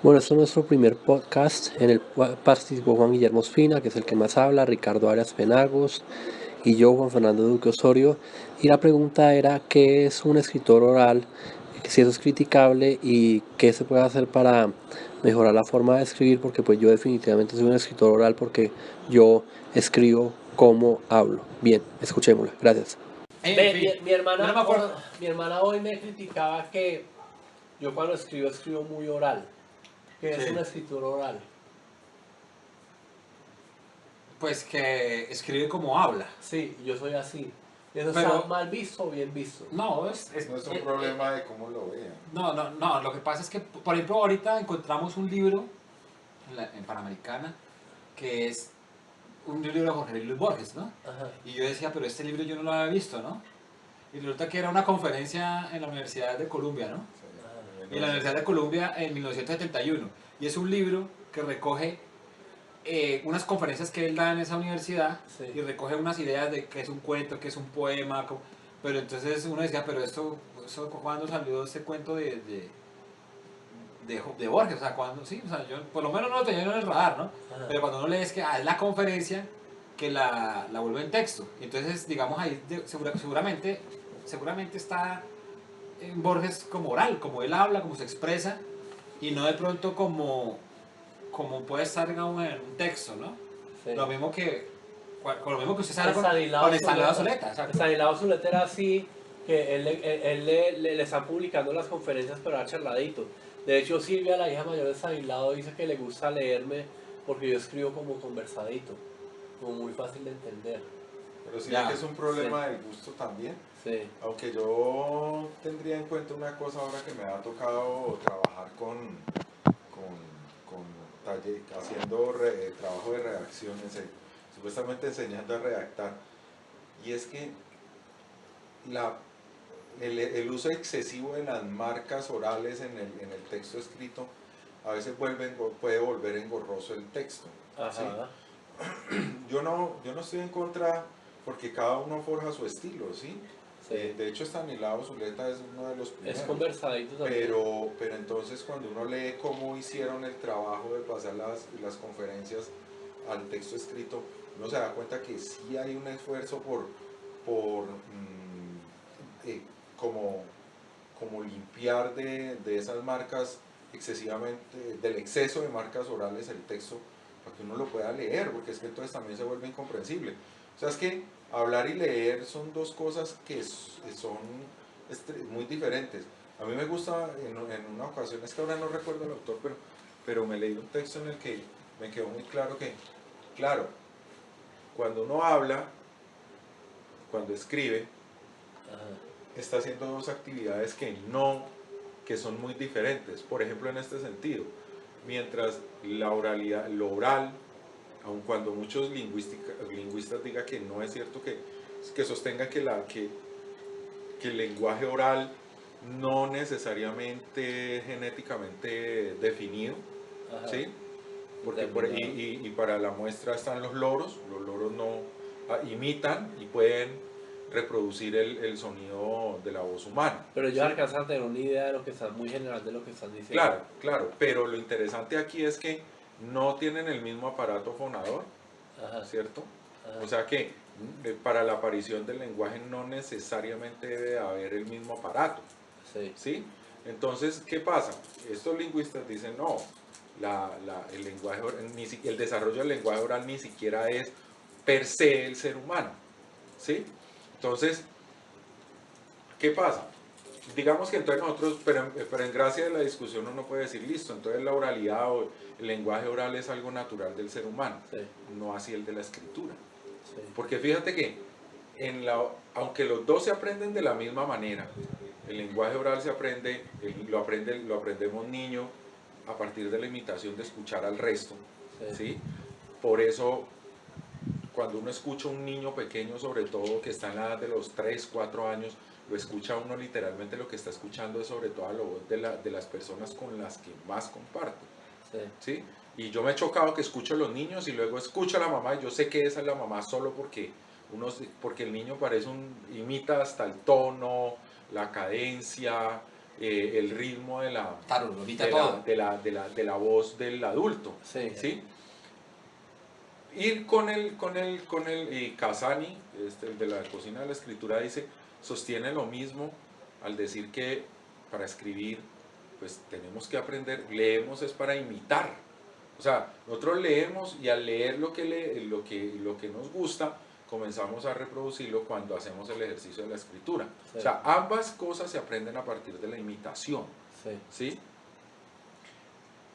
Bueno, este es nuestro primer podcast en el cual participó Juan Guillermo Espina, que es el que más habla, Ricardo Arias Penagos y yo, Juan Fernando Duque Osorio. Y la pregunta era, ¿qué es un escritor oral? Si eso es criticable y qué se puede hacer para mejorar la forma de escribir, porque pues yo definitivamente soy un escritor oral porque yo escribo como hablo. Bien, escuchémosla. Gracias. En Ve, fin, yo no me acuerdo. mi hermana hoy me criticaba que yo cuando escribo muy oral, que es una Sí. escritura oral. Pues que escribe como habla. Sí, yo soy así. ¿Eso está Pero mal visto o bien visto? no, No es un problema de cómo lo vean. no. Lo que pasa es que, por ejemplo, ahorita encontramos un libro en Panamericana que es un libro de Jorge Luis Borges, ¿no? Ajá. Y yo decía, pero este libro yo no lo había visto, ¿no? Y resulta que era una conferencia en la Universidad de Columbia, ¿no? Sí, En la Universidad de Columbia en 1971. Y es un libro que recoge unas conferencias que él da en esa universidad, Sí. y recoge unas ideas de qué es un cuento, qué es un poema, pero entonces uno decía, pero esto ¿cuándo salió este cuento de Borges? O sea, ¿cuándo? Sí, o sea, yo por lo menos no lo tenía en el radar, ¿no? Ajá. Pero cuando uno lee es que es la conferencia que la vuelve en texto. Entonces, digamos, ahí seguramente está en Borges como oral, como él habla, como se expresa, y no de pronto como puede estar en un texto, ¿no? Sí. Lo mismo que, con lo mismo que usted sabe Estanislao con Estanislao Zuleta, exacto. Estanislao Zuleta era así, que le están publicando las conferencias, pero era charladito. De hecho, Silvia, la hija mayor de Estanislao, dice que le gusta leerme porque yo escribo como conversadito, como muy fácil de entender. pero sí Ya, que es un problema del gusto también. Sí. Aunque yo tendría en cuenta una cosa ahora que me ha tocado trabajar con haciendo trabajo de redacción, supuestamente enseñando a redactar. Y es que la, el uso excesivo de las marcas orales en el texto escrito a veces puede volver engorroso el texto. ¿Sí? Ajá. Yo no estoy en contra porque cada uno forja su estilo, ¿sí? Sí. De hecho, Estanislao Zuleta es uno de los primeros. Es conversadito también. Pero entonces cuando uno lee cómo hicieron el trabajo de pasar las conferencias al texto escrito, uno se da cuenta que sí hay un esfuerzo como, como limpiar de esas marcas excesivamente, del exceso de marcas orales el texto, para que uno lo pueda leer, porque es que entonces también se vuelve incomprensible. O sea, es que hablar y leer son dos cosas que son muy diferentes. A mí me gusta, en una ocasión, es que ahora no recuerdo el autor, pero me leí un texto en el que me quedó muy claro que, claro, cuando uno habla, cuando escribe, Ajá. está haciendo dos actividades que son muy diferentes. Por ejemplo, en este sentido, mientras la oralidad, lo oral, aun cuando muchos lingüistas digan que no es cierto, que sostengan que el lenguaje oral no necesariamente genéticamente definido, Ajá. ¿sí? Porque y para la muestra están los loros no imitan y pueden reproducir el sonido de la voz humana. Pero ¿sí? ellos alcanzan a tener una idea de lo que están, muy general de lo que están diciendo. Claro, claro, pero lo interesante aquí es que no tienen el mismo aparato fonador, Ajá. ¿cierto? Ajá. O sea que para la aparición del lenguaje no necesariamente debe haber el mismo aparato, Sí. ¿sí? Entonces, ¿qué pasa? Estos lingüistas dicen, no, el lenguaje, el desarrollo del lenguaje oral ni siquiera es per se el ser humano, ¿sí? Entonces, ¿qué pasa? Digamos que entonces nosotros, pero en gracia de la discusión uno puede decir, listo, entonces la oralidad o el lenguaje oral es algo natural del ser humano, Sí. no así el de la escritura. Sí. Porque fíjate que, aunque los dos se aprenden de la misma manera, el lenguaje oral lo aprendemos niños a partir de la imitación de escuchar al resto, Sí. ¿sí? Por eso, cuando uno escucha a un niño pequeño, sobre todo que está en la edad de los 3, 4 años, lo escucha uno literalmente, lo que está escuchando es sobre todo la voz de las personas con las que más comparte, Sí. ¿sí? Y yo me he chocado que escucho a los niños y luego escucho a la mamá y yo sé que esa es la mamá solo porque el niño imita hasta el tono, la cadencia, el ritmo de la, Claro, lo evita de todo. de la voz del adulto. Sí. ¿Sí? Y y Casani, el de la cocina de la escritura, sostiene lo mismo al decir que para escribir, pues tenemos que aprender, leemos es para imitar. O sea, nosotros leemos y al leer lo que nos gusta, comenzamos a reproducirlo cuando hacemos el ejercicio de la escritura. Sí. O sea, ambas cosas se aprenden a partir de la imitación. Sí. ¿Sí?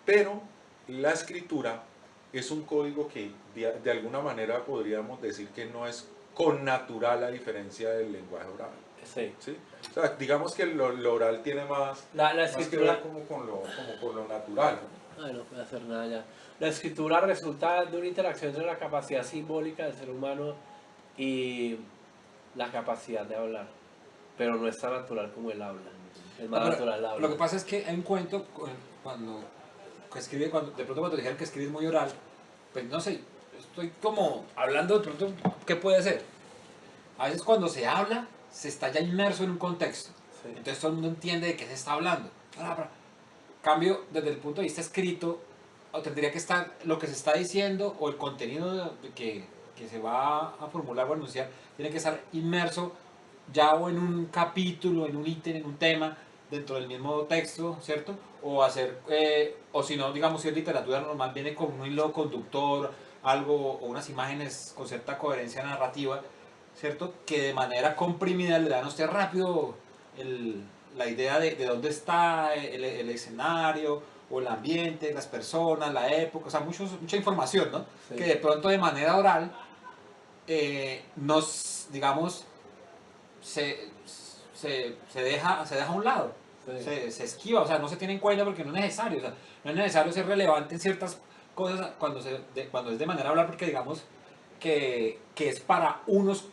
Pero la escritura es un código que de alguna manera podríamos decir que no es connatural a diferencia del lenguaje oral. Sí. ¿Sí? O sea, digamos que lo oral tiene más que escritura... ver como con lo natural. Ay, no puede hacer nada ya. La escritura resulta de una interacción entre la capacidad simbólica del ser humano y la capacidad de hablar, pero no es tan natural como el habla. Es más natural el habla. Lo que pasa es que hay un cuento cuando escribe, de pronto cuando dijeron que escribir muy oral, pues no sé, estoy como hablando de pronto, ¿qué puede ser? A veces cuando se habla, se está ya inmerso en un contexto. Sí. Entonces todo el mundo entiende de qué se está hablando. Cambio, desde el punto de vista escrito, o tendría que estar lo que se está diciendo o el contenido que se va a formular o anunciar, tiene que estar inmerso ya o en un capítulo, en un ítem, en un tema, dentro del mismo texto, ¿cierto? O hacer, o si no, digamos, si es literatura normal, viene con un hilo conductor, algo, o unas imágenes con cierta coherencia narrativa, ¿cierto? Que de manera comprimida le dan a usted rápido la idea de dónde está el escenario, o el ambiente, las personas, la época, o sea, mucha información, ¿no? Sí. Que de pronto de manera oral digamos, se deja a un lado, Sí. se esquiva, o sea, no se tiene en cuenta porque no es necesario, o sea, no es necesario ser relevante en ciertas cosas cuando es de manera oral, porque digamos que es para unos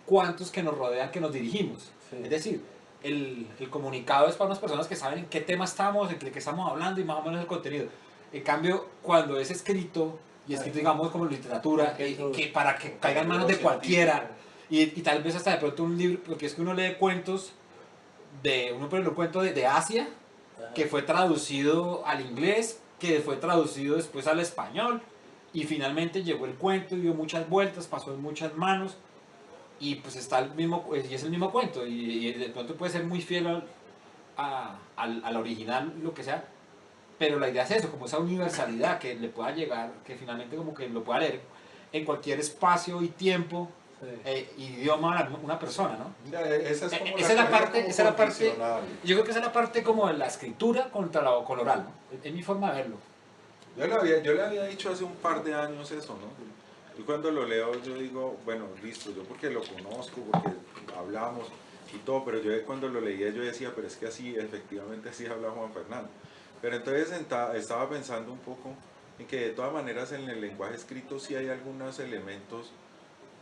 cuantos que nos rodean, que nos dirigimos. Sí. Es decir, el comunicado es para unas personas que saben en qué tema estamos, en qué estamos hablando y más o menos el contenido. En cambio, cuando es escrito, y escrito digamos como literatura, que para que caiga en manos de cualquiera, y tal vez hasta de pronto un libro, porque es que uno lee cuentos, uno pone un cuento de Asia, Ajá. que fue traducido al inglés, que fue traducido después al español, y finalmente llegó el cuento, dio muchas vueltas, pasó en muchas manos, y pues está y es el mismo cuento, y de pronto puede ser muy fiel al original, lo que sea, pero la idea es eso, como esa universalidad que le pueda llegar, que finalmente como que lo pueda leer en cualquier espacio y tiempo, Sí. idioma una persona, ¿no? Esa es como Esa es la parte, como esa es la parte, condicional. yo creo que esa es la parte como de la escritura con oral, ¿no? Es mi forma de verlo. Yo le había dicho hace un par de años eso, ¿no? Y cuando lo leo yo digo, bueno, listo, yo porque lo conozco, porque hablamos y todo, pero yo cuando lo leía yo decía, pero es que así, efectivamente así habla Juan Fernando. Pero entonces estaba pensando un poco en que de todas maneras en el lenguaje escrito sí hay algunos elementos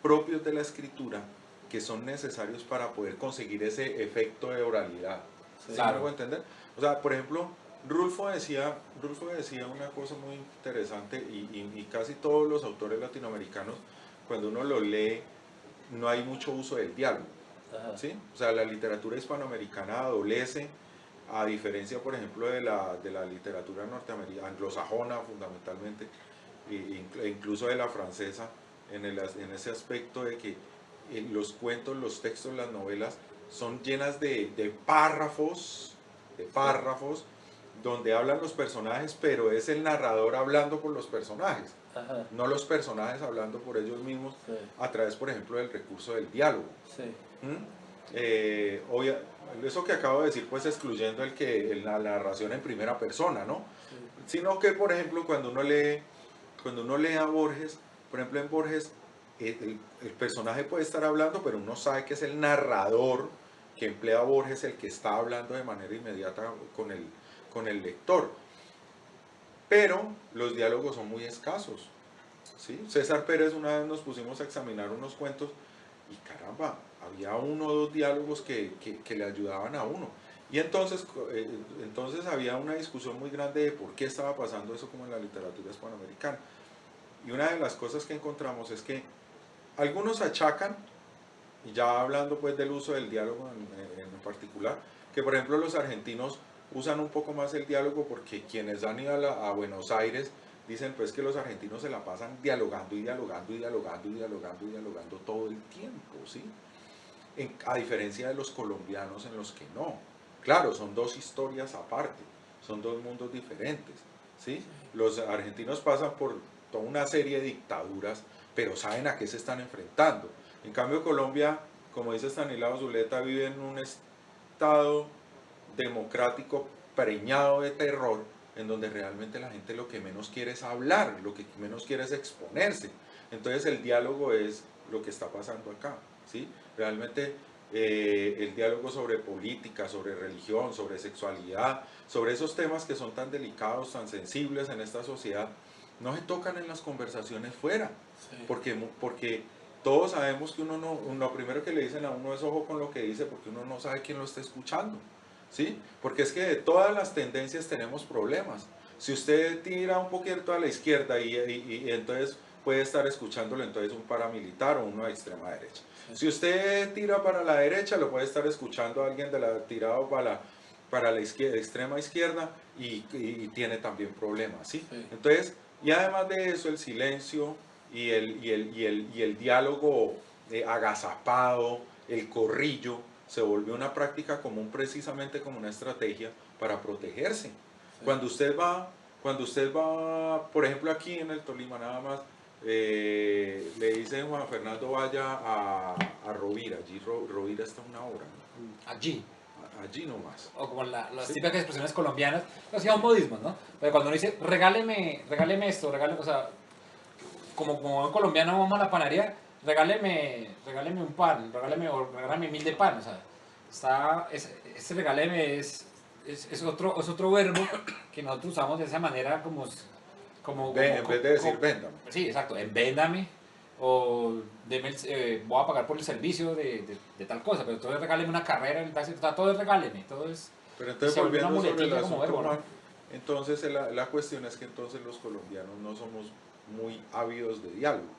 propios de la escritura que son necesarios para poder conseguir ese efecto de oralidad. Sí. ¿Sí Claro. me puedo entender? O sea, por ejemplo, Rulfo decía una cosa muy interesante y casi todos los autores latinoamericanos, cuando uno lo lee, no hay mucho uso del diálogo. Ajá. ¿Sí? O sea, la literatura hispanoamericana adolece, a diferencia, por ejemplo, de la literatura norteamericana, anglosajona fundamentalmente, e incluso de la francesa, en ese aspecto de que los cuentos, los textos, las novelas son llenas de párrafos, donde hablan los personajes, pero es el narrador hablando por los personajes, Ajá. no los personajes hablando por ellos mismos, Sí. a través, por ejemplo, del recurso del diálogo. Sí. Eso que acabo de decir, pues excluyendo la narración en primera persona, ¿no? Sí. Sino que, por ejemplo, cuando uno lee a Borges, por ejemplo, en Borges, el personaje puede estar hablando, pero uno sabe que es el narrador que emplea a Borges el que está hablando de manera inmediata con el lector. Pero los diálogos son muy escasos, ¿sí? César Pérez, una vez nos pusimos a examinar unos cuentos y caramba, había uno o dos diálogos que le ayudaban a uno. Y entonces había una discusión muy grande de por qué estaba pasando eso como en la literatura hispanoamericana. Y una de las cosas que encontramos es que algunos achacan, y ya hablando pues del uso del diálogo en particular, que por ejemplo los argentinos usan un poco más el diálogo porque quienes han ido a Buenos Aires dicen pues que los argentinos se la pasan dialogando y dialogando y dialogando y dialogando y dialogando todo el tiempo, ¿sí? A diferencia de los colombianos en los que no. Claro, son dos historias aparte, son dos mundos diferentes, ¿sí? Los argentinos pasan por toda una serie de dictaduras, pero saben a qué se están enfrentando. En cambio Colombia, como dice Stanislao Zuleta, vive en un estado democrático preñado de terror, en donde realmente la gente lo que menos quiere es hablar, lo que menos quiere es exponerse. Entonces el diálogo es lo que está pasando acá, ¿sí? Realmente el diálogo sobre política, sobre religión, sobre sexualidad, sobre esos temas que son tan delicados, tan sensibles en esta sociedad, no se tocan en las conversaciones fuera, Sí. porque todos sabemos que uno no, lo primero que le dicen a uno es ojo con lo que dice, porque uno no sabe quién lo está escuchando, ¿sí? Porque es que de todas las tendencias tenemos problemas. Si usted tira un poquito a la izquierda y entonces puede estar escuchándolo entonces un paramilitar o uno de extrema derecha. Si usted tira para la derecha, lo puede estar escuchando a alguien tirado para la izquierda, extrema izquierda y tiene también problemas, ¿sí? Sí. Entonces, y además de eso, el silencio y el diálogo agazapado, el corrillo, se volvió una práctica común precisamente como una estrategia para protegerse. Sí. Cuando usted va, por ejemplo aquí en el Tolima nada más, le dice Juan Fernando vaya a Rovira, allí Rovira está una hora, ¿no? Allí. Allí nomás. O como las Sí. típicas expresiones colombianas, los son modismos, ¿no? Pero cuando uno dice, regáleme esto, regáleme, o sea, como un colombiano vamos a la panadería, regáleme un pan, regáleme 1000 de pan, o sea, ese regáleme es otro verbo que nosotros usamos de esa manera En vez de decir véndame. sí, exacto, véndame, o voy a pagar por el servicio de tal cosa, pero todo es regáleme una carrera, todo es regáleme, todo es... Pero entonces se volvió una volviendo sobre el muletilla como asunto, verbo, ¿no? Juan, entonces la cuestión es que entonces los colombianos no somos muy ávidos de diálogos.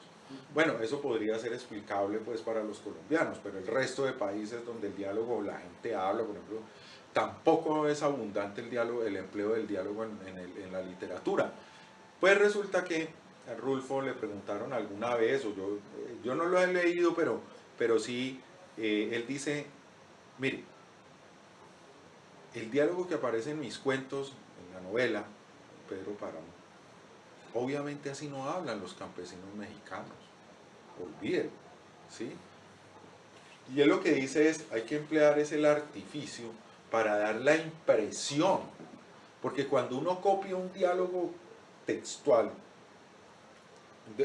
Bueno, eso podría ser explicable pues para los colombianos, pero el resto de países donde el diálogo, la gente habla, por ejemplo, tampoco es abundante el diálogo, el empleo del diálogo en la literatura. Pues resulta que a Rulfo le preguntaron alguna vez, o yo no lo he leído, pero sí, él dice, mire, el diálogo que aparece en mis cuentos, en la novela, Pedro Páramo, obviamente así no hablan los campesinos mexicanos, olvídenlo, ¿sí? Y él lo que dice es, hay que emplear ese artificio para dar la impresión, porque cuando uno copia un diálogo textual,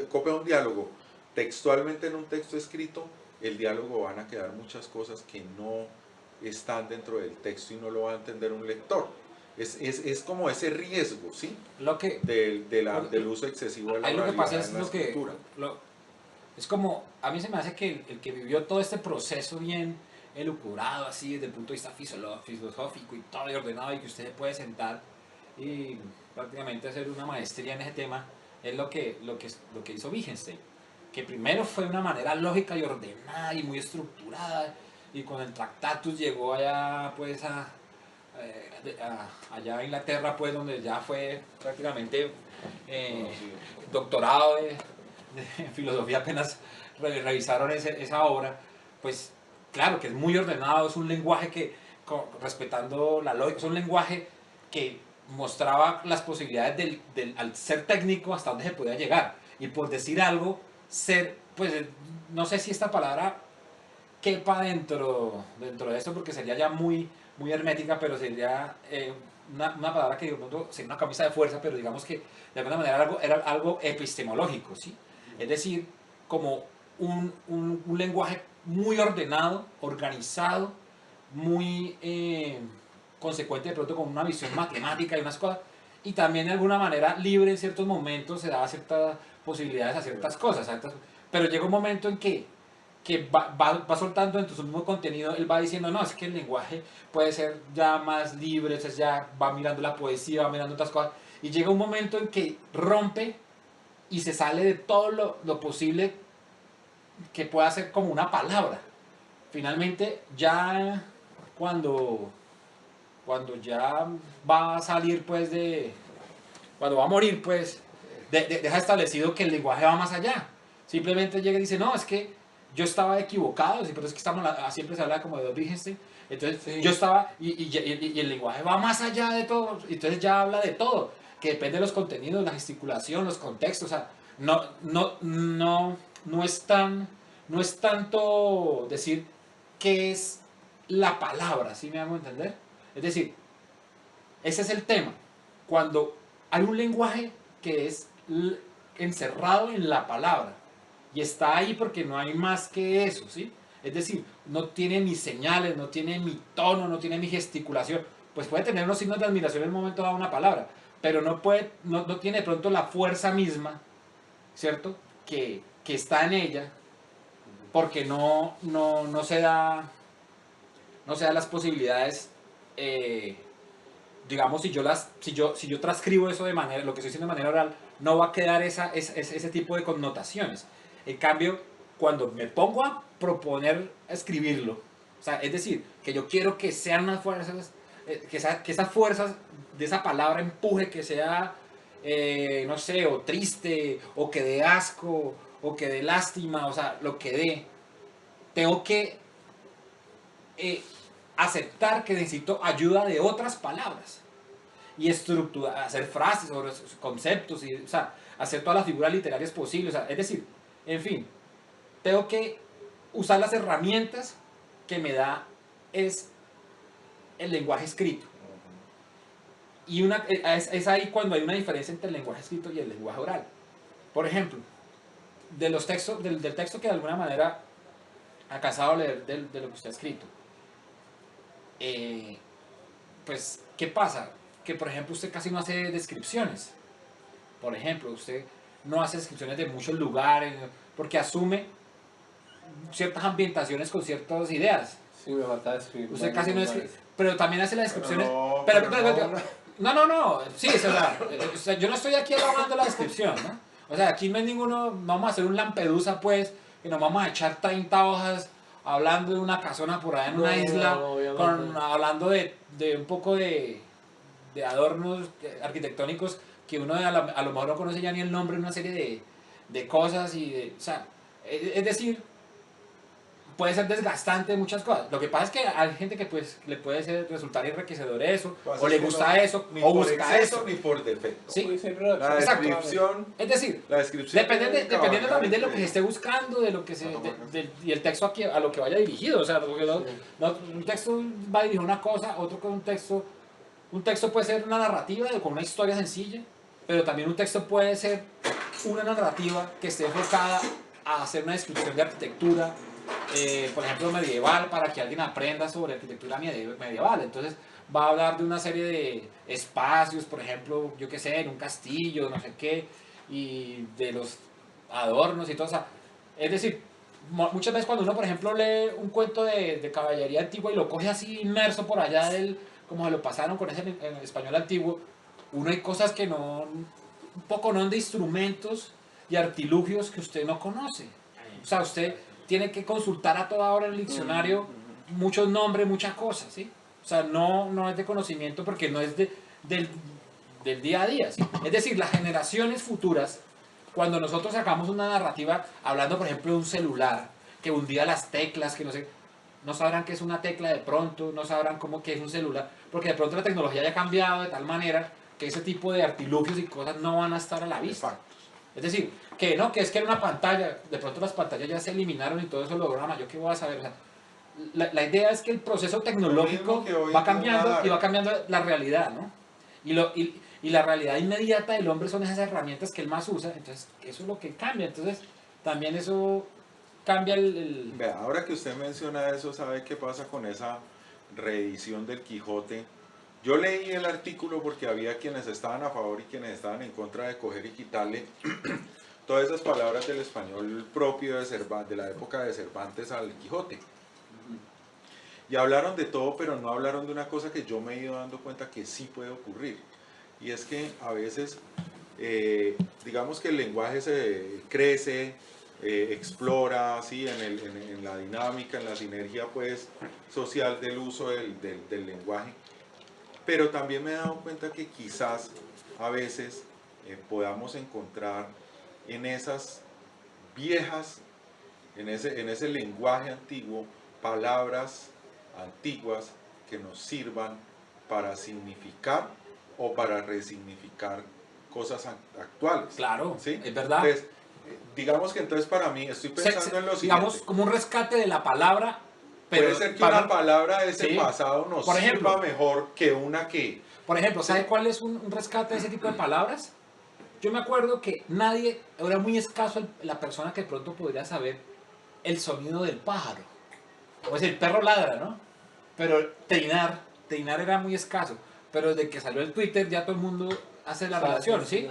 copia un diálogo textualmente en un texto escrito, el diálogo van a quedar muchas cosas que no están dentro del texto y no lo va a entender un lector. Es como ese riesgo, ¿sí? Lo que, Del uso excesivo de la ahí lo que pasa oralidad es en la lo que... escritura. Es como, a mí se me hace que el que vivió todo este proceso bien elucubrado, así desde el punto de vista filosófico y todo y ordenado, y que usted se puede sentar y prácticamente hacer una maestría en ese tema, es lo que hizo Wittgenstein, que primero fue de una manera lógica y ordenada y muy estructurada, y con el Tractatus llegó allá pues allá a Inglaterra, pues donde ya fue prácticamente doctorado de filosofía, apenas revisaron esa obra. Pues claro que es muy ordenado, es un lenguaje que, respetando la lógica, es un lenguaje que mostraba las posibilidades al ser técnico hasta dónde se podía llegar, y por decir algo, pues no sé si esta palabra quepa dentro de esto, porque sería ya muy hermética, pero sería una palabra que de pronto sería una camisa de fuerza, pero digamos que de alguna manera era algo epistemológico, ¿sí? Es decir, como un lenguaje muy ordenado, organizado, muy consecuente de pronto con una visión matemática y unas cosas, y también de alguna manera libre en ciertos momentos, se daba ciertas posibilidades a ciertas cosas, pero llega un momento en que va soltando dentro de su mismo contenido, él va diciendo, no, es que el lenguaje puede ser ya más libre, entonces ya va mirando la poesía, va mirando otras cosas, y llega un momento en que rompe y se sale de todo lo posible que pueda ser como una palabra. Finalmente, ya cuando cuando ya va a salir pues cuando va a morir pues, deja establecido que el lenguaje va más allá. Simplemente llega y dice, no, es que yo estaba equivocado, sí, pero es que siempre se habla como de Wittgenstein. Entonces Sí. yo estaba, y el lenguaje va más allá de todo, entonces ya habla de todo, que depende de los contenidos, la gesticulación, los contextos, o sea, no es tanto decir qué es la palabra, ¿sí me hago entender? Es decir, ese es el tema. Cuando hay un lenguaje que es encerrado en la palabra y está ahí porque no hay más que eso, ¿sí? Es decir, no tiene mis señales, no tiene mi tono, no tiene mi gesticulación. Pues puede tener unos signos de admiración en el momento dado una palabra, pero no tiene de pronto la fuerza misma, ¿cierto? Que está en ella, porque no se da las posibilidades, digamos, si yo transcribo eso de manera, lo que estoy diciendo de manera oral, no va a quedar ese tipo de connotaciones. En cambio, cuando me pongo a proponer escribirlo, o sea, es decir, que yo quiero que sean unas fuerzas, que esas fuerzas de esa palabra empuje, que sea, no sé, o triste, o que dé asco, o que dé lástima, o sea, lo que dé, tengo que eh, aceptar que necesito ayuda de otras palabras y estructurar, hacer frases sobre conceptos, y, o sea, hacer todas las figuras literarias posibles. O sea, es decir, en fin, tengo que usar las herramientas que me da es el lenguaje escrito. Y es ahí cuando hay una diferencia entre el lenguaje escrito y el lenguaje oral. Por ejemplo, de los textos, del texto que de alguna manera ha cansado de leer de lo que usted ha escrito, pues, ¿qué pasa? Que, por ejemplo, usted casi no hace descripciones. Por ejemplo, usted no hace descripciones de muchos lugares, porque asume ciertas ambientaciones con ciertas ideas. Sí, me falta describir. Usted casi no escribe, pero también hace las descripciones. Sí, o sea, yo no estoy aquí alabando la descripción, ¿no? O sea, aquí no hay ninguno, no vamos a hacer un Lampedusa, pues, que nos vamos a echar 30 hojas hablando de una casona por allá en una isla, hablando de un poco de adornos arquitectónicos que uno a lo mejor no conoce ya ni el nombre de una serie de cosas o sea, es decir, puede ser desgastante muchas cosas. Lo que pasa es que hay gente que pues le puede resultar enriquecedor eso, o le gusta eso, o busca eso. Ni por defecto. Sí, La descripción, es decir, dependiendo también de lo que se esté buscando, de lo que y el texto a lo que vaya dirigido. O sea, porque un texto va dirigido a una cosa, otro con un texto puede ser una narrativa con una historia sencilla, pero también un texto puede ser una narrativa que esté enfocada a hacer una descripción de arquitectura, por ejemplo medieval, para que alguien aprenda sobre arquitectura medieval. Entonces va a hablar de una serie de espacios, por ejemplo, yo qué sé, en un castillo, no sé qué, y de los adornos y todo eso. Es decir, muchas veces cuando uno, por ejemplo, lee un cuento de caballería antigua y lo coge así inmerso por allá como se lo pasaron con ese en español antiguo, uno hay cosas que un poco no de instrumentos y artilugios que usted no conoce. O sea, usted tiene que consultar a toda hora en el diccionario muchos nombres, muchas cosas, ¿sí? O sea, no es de conocimiento porque no es del día a día, ¿sí? Es decir, las generaciones futuras, cuando nosotros sacamos una narrativa hablando, por ejemplo, de un celular, que un día las teclas, que no sé, no sabrán qué es una tecla de pronto, no sabrán cómo que es un celular, porque de pronto la tecnología ya ha cambiado de tal manera que ese tipo de artilugios y cosas no van a estar a la vista. Es decir, que no, que es que era una pantalla, de pronto las pantallas ya se eliminaron y todo eso lo holograma, ¿yo qué voy a saber? O sea, la idea es que el proceso tecnológico va cambiando y va cambiando la realidad, ¿no? Y la realidad inmediata del hombre son esas herramientas que él más usa, entonces eso es lo que cambia, entonces también eso cambia Vea, ahora que usted menciona eso, ¿sabe qué pasa con esa reedición del Quijote? Yo leí el artículo porque había quienes estaban a favor y quienes estaban en contra de coger y quitarle todas esas palabras del español propio de la época de Cervantes al Quijote. Y hablaron de todo, pero no hablaron de una cosa que yo me he ido dando cuenta que sí puede ocurrir. Y es que a veces, digamos que el lenguaje se crece, explora, ¿sí? en la dinámica, en la sinergia pues, social del uso del lenguaje. pero también me he dado cuenta que quizás a veces podamos encontrar en esas viejas, en ese lenguaje antiguo, palabras antiguas que nos sirvan para significar o para resignificar cosas actuales. Claro, ¿sí? es verdad. Entonces, digamos que entonces para mí, estoy pensando en lo siguiente. Digamos, como un rescate de la palabra, pero puede ser que una palabra de ese sí, pasado nos por ejemplo, sirva mejor que una que... Por ejemplo, ¿sabe ¿sí? cuál es un rescate de ese tipo de palabras? Yo me acuerdo que nadie, era muy escaso la persona que de pronto podría saber el sonido del pájaro. O sea, el perro ladra, ¿no? Pero trinar era muy escaso. Pero desde que salió el Twitter ya todo el mundo hace la relación, ¿sí?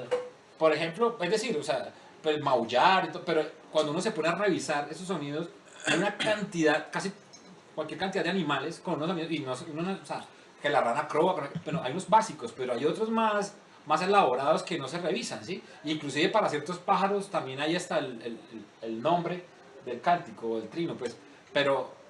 Por ejemplo, es decir, o sea, pues maullar, y todo, pero cuando uno se pone a revisar esos sonidos, hay una cantidad, casi cualquier cantidad de animales con unos sonidos, y no, o sea, que la rana croa, bueno, hay unos básicos, pero hay otros más elaborados que no se revisan, ¿sí? Y inclusive para ciertos pájaros también hay hasta el nombre del cántico o del trino, pues, pero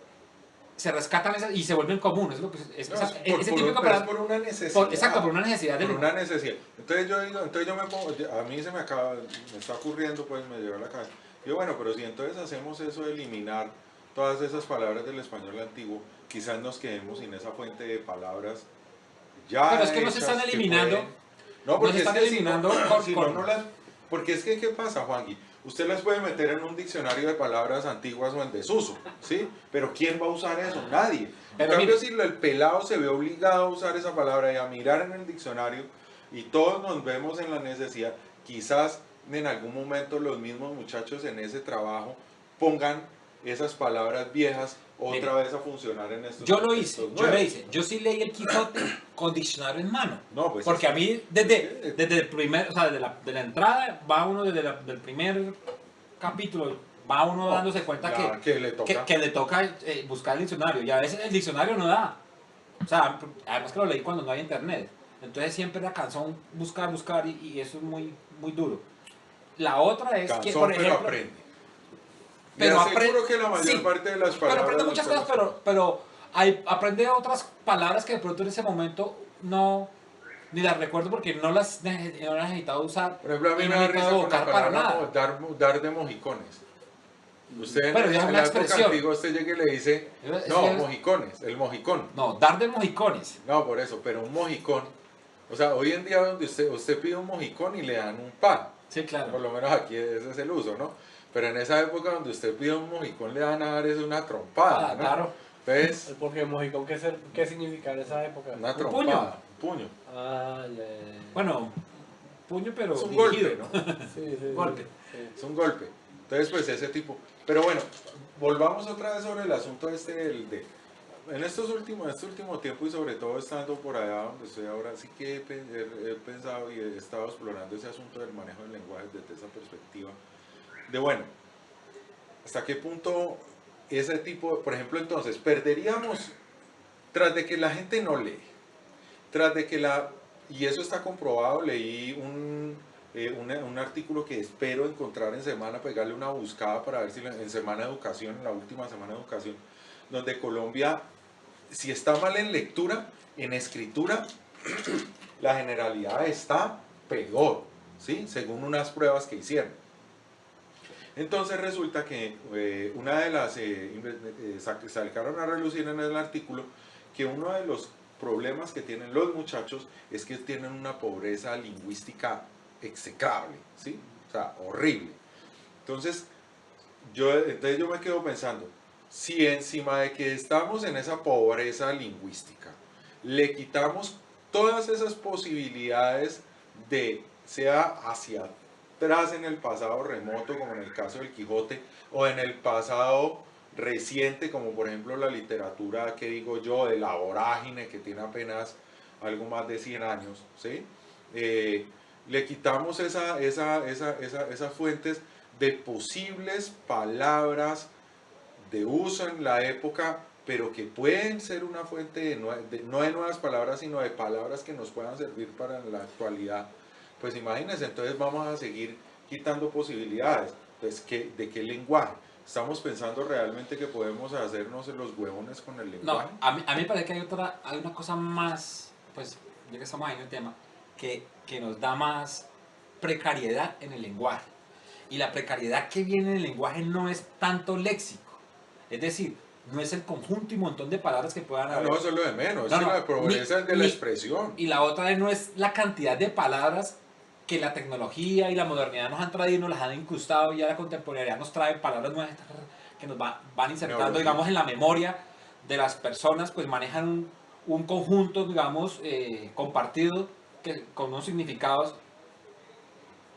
se rescatan esas y se vuelven comunes, es lo que ese típico pero es por una necesidad. exacto, por una necesidad de por una necesidad. Entonces yo digo, entonces yo me pongo, a mí me está ocurriendo, pues me llegó a la cabeza. Digo, bueno, pero si entonces hacemos eso de eliminar todas esas palabras del español antiguo, quizás nos quedemos sin esa fuente de palabras ya. Pero es que no se están eliminando. No, porque se están eliminando porque es que, ¿qué pasa, Juangui? Usted las puede meter en un diccionario de palabras antiguas o en desuso, ¿sí? Pero ¿quién va a usar eso? Nadie. Pero en cambio, mire, si el pelado se ve obligado a usar esa palabra y a mirar en el diccionario, y todos nos vemos en la necesidad, quizás en algún momento los mismos muchachos en ese trabajo pongan esas palabras viejas otra vez a funcionar en estos yo lo hice. Yo sí leí el Quijote con diccionario en mano. No, pues porque a mí, desde el primer, o sea, de la entrada, va uno del primer capítulo, va uno dándose cuenta que le toca, buscar el diccionario. Y a veces el diccionario no da. O sea, además que lo leí cuando no hay internet. Entonces siempre era cansón buscar, y eso es muy, muy duro. La otra es cansón, que, por ejemplo... pero aprende. Pero aseguro que la mayor parte de las palabras... Pero aprende muchas cosas, pero aprende otras palabras que de pronto en ese momento no... Ni las recuerdo porque no las he necesitado usar. Por ejemplo, a mí me da risa con la palabra dar de mojicones. Usted pero en la época antigua usted llega y le dice, no, mojicones, el mojicón. No, dar de mojicones. No, por eso, pero un mojicón. O sea, hoy en día donde usted pide un mojicón y le dan un pan. Sí, claro. Por lo menos aquí ese es el uso, ¿no? Pero en esa época donde usted pide un mojicón le dan a dar es una trompada, ¿no? Claro. ¿Ves? Porque mojicón, ¿qué significa en esa época? Una trompada, un puño. Ah, ya. Bueno, puño pero es un dirigido, golpe, ¿no? Sí. Golpe. Sí. Es un golpe. Entonces, pues ese tipo. Pero bueno, volvamos otra vez sobre el asunto en este último tiempo y sobre todo estando por allá donde estoy ahora, sí que he pensado y he estado explorando ese asunto del manejo del lenguaje desde esa perspectiva. De bueno, ¿hasta qué punto ese tipo, por ejemplo, entonces, perderíamos tras de que la gente no lee? Tras de que y eso está comprobado, leí un artículo que espero encontrar en semana, pegarle una buscada para ver si en Semana de Educación, en la última Semana de Educación, donde Colombia, si está mal en lectura, en escritura, la generalidad está peor, ¿sí? Según unas pruebas que hicieron. Entonces resulta que una de las, sacaron a relucir en el artículo, que uno de los problemas que tienen los muchachos es que tienen una pobreza lingüística execrable, ¿sí? O sea, horrible. Entonces yo me quedo pensando, si encima de que estamos en esa pobreza lingüística, le quitamos todas esas posibilidades de, sea hacia atrás en el pasado remoto, como en el caso del Quijote, o en el pasado reciente, como por ejemplo la literatura, que digo yo, de la vorágine, que tiene apenas algo más de 100 años, ¿sí? Le quitamos esas fuentes de posibles palabras de uso en la época, pero que pueden ser una fuente no de nuevas palabras, sino de palabras que nos puedan servir para la actualidad. Pues imagínense, entonces vamos a seguir quitando posibilidades. Entonces, ¿de qué lenguaje? ¿Estamos pensando realmente que podemos hacernos los huevones con el lenguaje? No, a mí me parece que hay una cosa más pues ya que estamos ahí en el tema, que nos da más precariedad en el lenguaje. Y la precariedad que viene en el lenguaje no es tanto léxico. Es decir, no es el conjunto y montón de palabras que puedan haber. No, eso es lo de menos, No, es no, la pobreza de la expresión. Y la otra no es la cantidad de palabras que la tecnología y la modernidad nos han traído, nos las han incrustado, y ya la contemporaneidad nos trae palabras nuevas que nos van insertando, digamos, en la memoria de las personas, pues manejan un conjunto, digamos, compartido, con unos significados.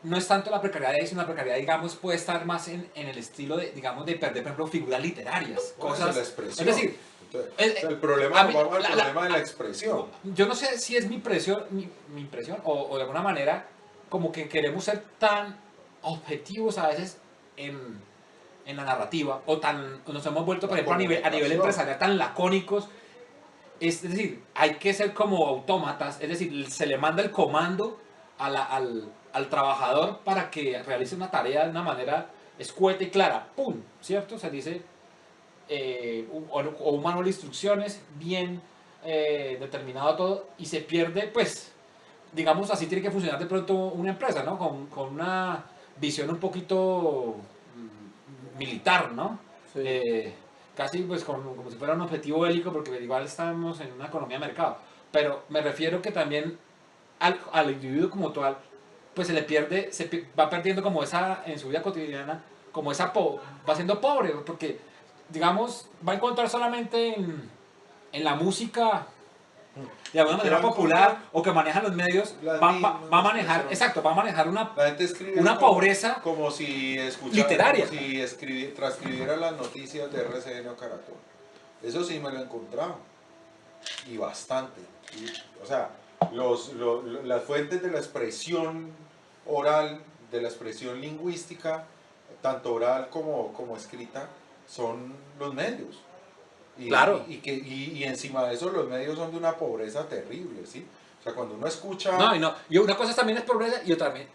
No es tanto la precariedad de ahí, sino la precariedad, digamos, puede estar más en el estilo de, digamos, de perder, por ejemplo, figuras literarias, Bueno, cosas. esa es la expresión. Es decir, Entonces, el problema, a mí, vamos al problema de la expresión. yo no sé si es mi impresión, mi impresión o de alguna manera como que queremos ser tan objetivos a veces en la narrativa, o nos hemos vuelto, por La ejemplo, a nivel comunicación. empresarial tan lacónicos. Es decir, hay que ser como autómatas, es decir, se le manda el comando al trabajador para que realice una tarea de una manera escueta y clara, ¡pum! ¿Cierto? Se dice, o un manual de instrucciones bien determinado todo, y se pierde, pues, digamos, así tiene que funcionar de pronto una empresa, ¿no? Con una visión un poquito militar, ¿no? Sí. Casi pues como si fuera un objetivo bélico, porque igual estamos en una economía de mercado. Pero me refiero que también al individuo como tal, pues se le pierde, va perdiendo como esa, en su vida cotidiana, como esa, va siendo pobre, porque, digamos, va a encontrar solamente en la música de alguna manera popular, o que manejan los medios, va a manejar, exacto, va a manejar La gente escribe una pobreza como si literaria. como si transcribiera las noticias de RCN o Caracol. Eso sí me lo he encontrado. Y bastante. O sea, las fuentes de la expresión oral, de la expresión lingüística, tanto oral como escrita, son los medios. Claro. Y encima de eso los medios son de una pobreza terrible, ¿sí? O sea, cuando uno escucha... Y una cosa también es pobreza y otra también.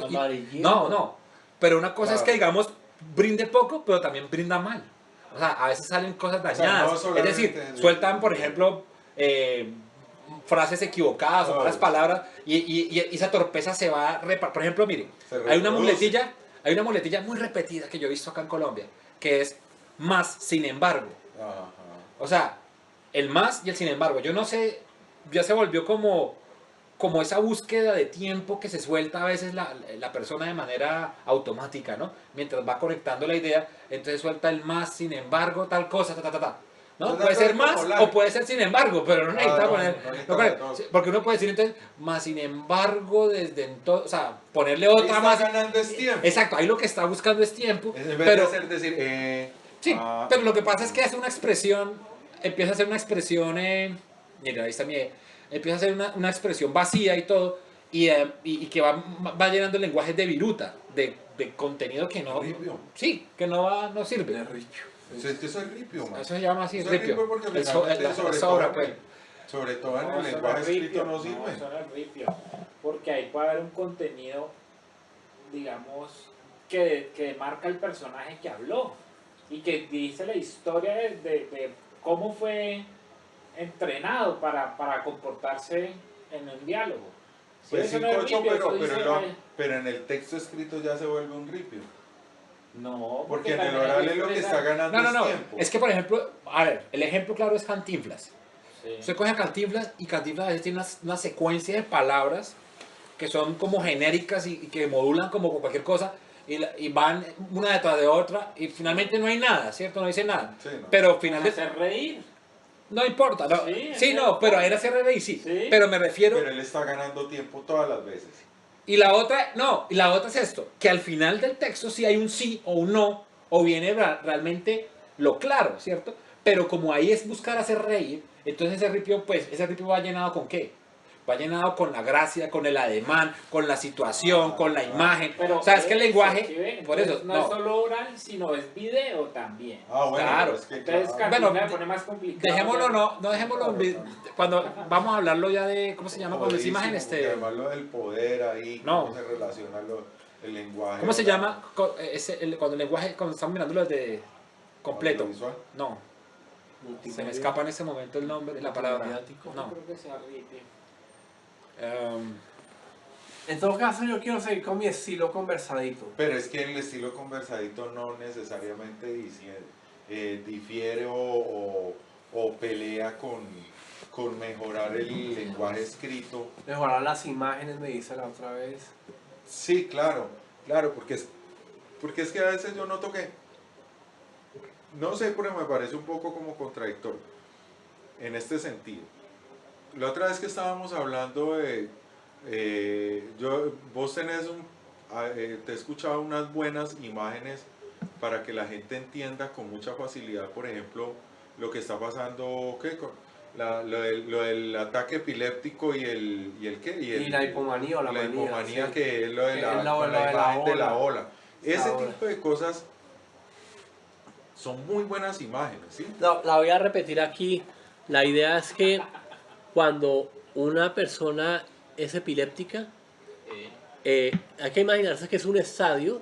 Amarillento. No. Pero una cosa es Claro. que, digamos, brinde poco, pero también brinda mal. O sea, a veces salen cosas dañadas. no Es solamente decir, sueltan, por ejemplo, frases equivocadas o malas palabras, y esa torpeza se va a por ejemplo, mire, hay una muletilla muy repetida que yo he visto acá en Colombia, que es más, sin embargo. Ajá. O sea, el más y el sin embargo. Yo no sé, ya se volvió como esa búsqueda de tiempo que se suelta a veces la persona de manera automática, ¿no? Mientras va conectando la idea, entonces suelta el más, sin embargo, tal cosa, ¿no? Entonces, Puede ser como más la- o puede ser sin embargo, pero no necesita poner... no necesita no poner- las dos. porque uno puede decir entonces, más sin embargo, desde entonces, o sea, ponerle otra Ahí más... está ganando es tiempo. Exacto, ahí lo que está buscando es tiempo, En vez de pero... hacer decir... Sí, pero lo que pasa es que hace una expresión, empieza a hacer una expresión, mira, ahí está empieza a hacer una expresión vacía y todo, y que va llenando el lenguaje de viruta, de contenido que no, Ripio. sí, que no sirve. Es que eso es ripio, man. Eso se llama así, Eso es ripio. ripio porque El finalmente sobre sobra, todo- pues. Sobre todo en el eso lenguaje es escrito ripio, no sirve. eso no es ripio, porque ahí puede haber un contenido, digamos, que marca el personaje que habló y que dice la historia de cómo fue entrenado para comportarse en un diálogo. Si Pues eso sí, no es Cocho, ripio, eso dice, pero en el texto escrito ya se vuelve un ripio. no, Porque en el también hay oral es lo que expresar- está ganando No, es tiempo. es que por ejemplo, a ver, el ejemplo claro es Cantinflas. Sí. Usted coge a Cantinflas y Cantinflas a veces tiene una secuencia de palabras que son como genéricas y que modulan como con cualquier cosa y van una detrás de otra y finalmente no hay nada, ¿cierto? No dice nada. Sí, no. Pero al final de... Hacer reír. No importa, no. Sí, Sí, es no, que- pero era CRB y sí. Sí. Pero me refiero... Pero él está ganando tiempo todas las veces. Y la otra, no, y la otra es esto, que al final del texto sí hay un sí o un no, o viene realmente lo claro, ¿cierto? Pero como ahí es buscar hacer reír, entonces ese ripio va llenado ¿con qué? Va llenado con la gracia, con el ademán, con la situación, con la imagen. Pero O sea, es que el eso, lenguaje, ¿sí ven? por eso, Entonces, no es solo oral, sino es video también. Ah, bueno, Claro. pero es que Entonces, claro. Bueno, Cantinflas pone más complicado. dejémoslo, no dejémoslo, cuando vamos a hablarlo ya de, ¿cómo se llama? Cuando es imagen, Jodidísimo, porque además lo del poder ahí, No. cómo se relaciona el lenguaje. ¿Cómo se ¿verdad? llama? Cuando el lenguaje, cuando estamos mirando desde completo. Audiovisual. No, se me escapa en ese momento el nombre, la palabra. Multimediático. No No. creo que sea ripio. En todo caso, yo quiero seguir con mi estilo conversadito. Pero es que el estilo conversadito no necesariamente difiere o pelea con mejorar el lenguaje escrito. Mejorar las imágenes, me dice la otra vez. Sí, claro, porque es que a veces yo noto que, no sé, pero me parece un poco como contradictorio en este sentido. La otra vez que estábamos hablando de, vos tenés te he escuchado unas buenas imágenes para que la gente entienda con mucha facilidad, por ejemplo, lo que está pasando, ¿qué? Lo del ataque epiléptico y la hipomanía o la manía. hipomanía, Sí. que es lo de la imagen de la ola. Ese ola. tipo de cosas son muy buenas imágenes, ¿sí? No, la voy a repetir aquí. La idea es que cuando una persona es epiléptica, hay que imaginarse que es un estadio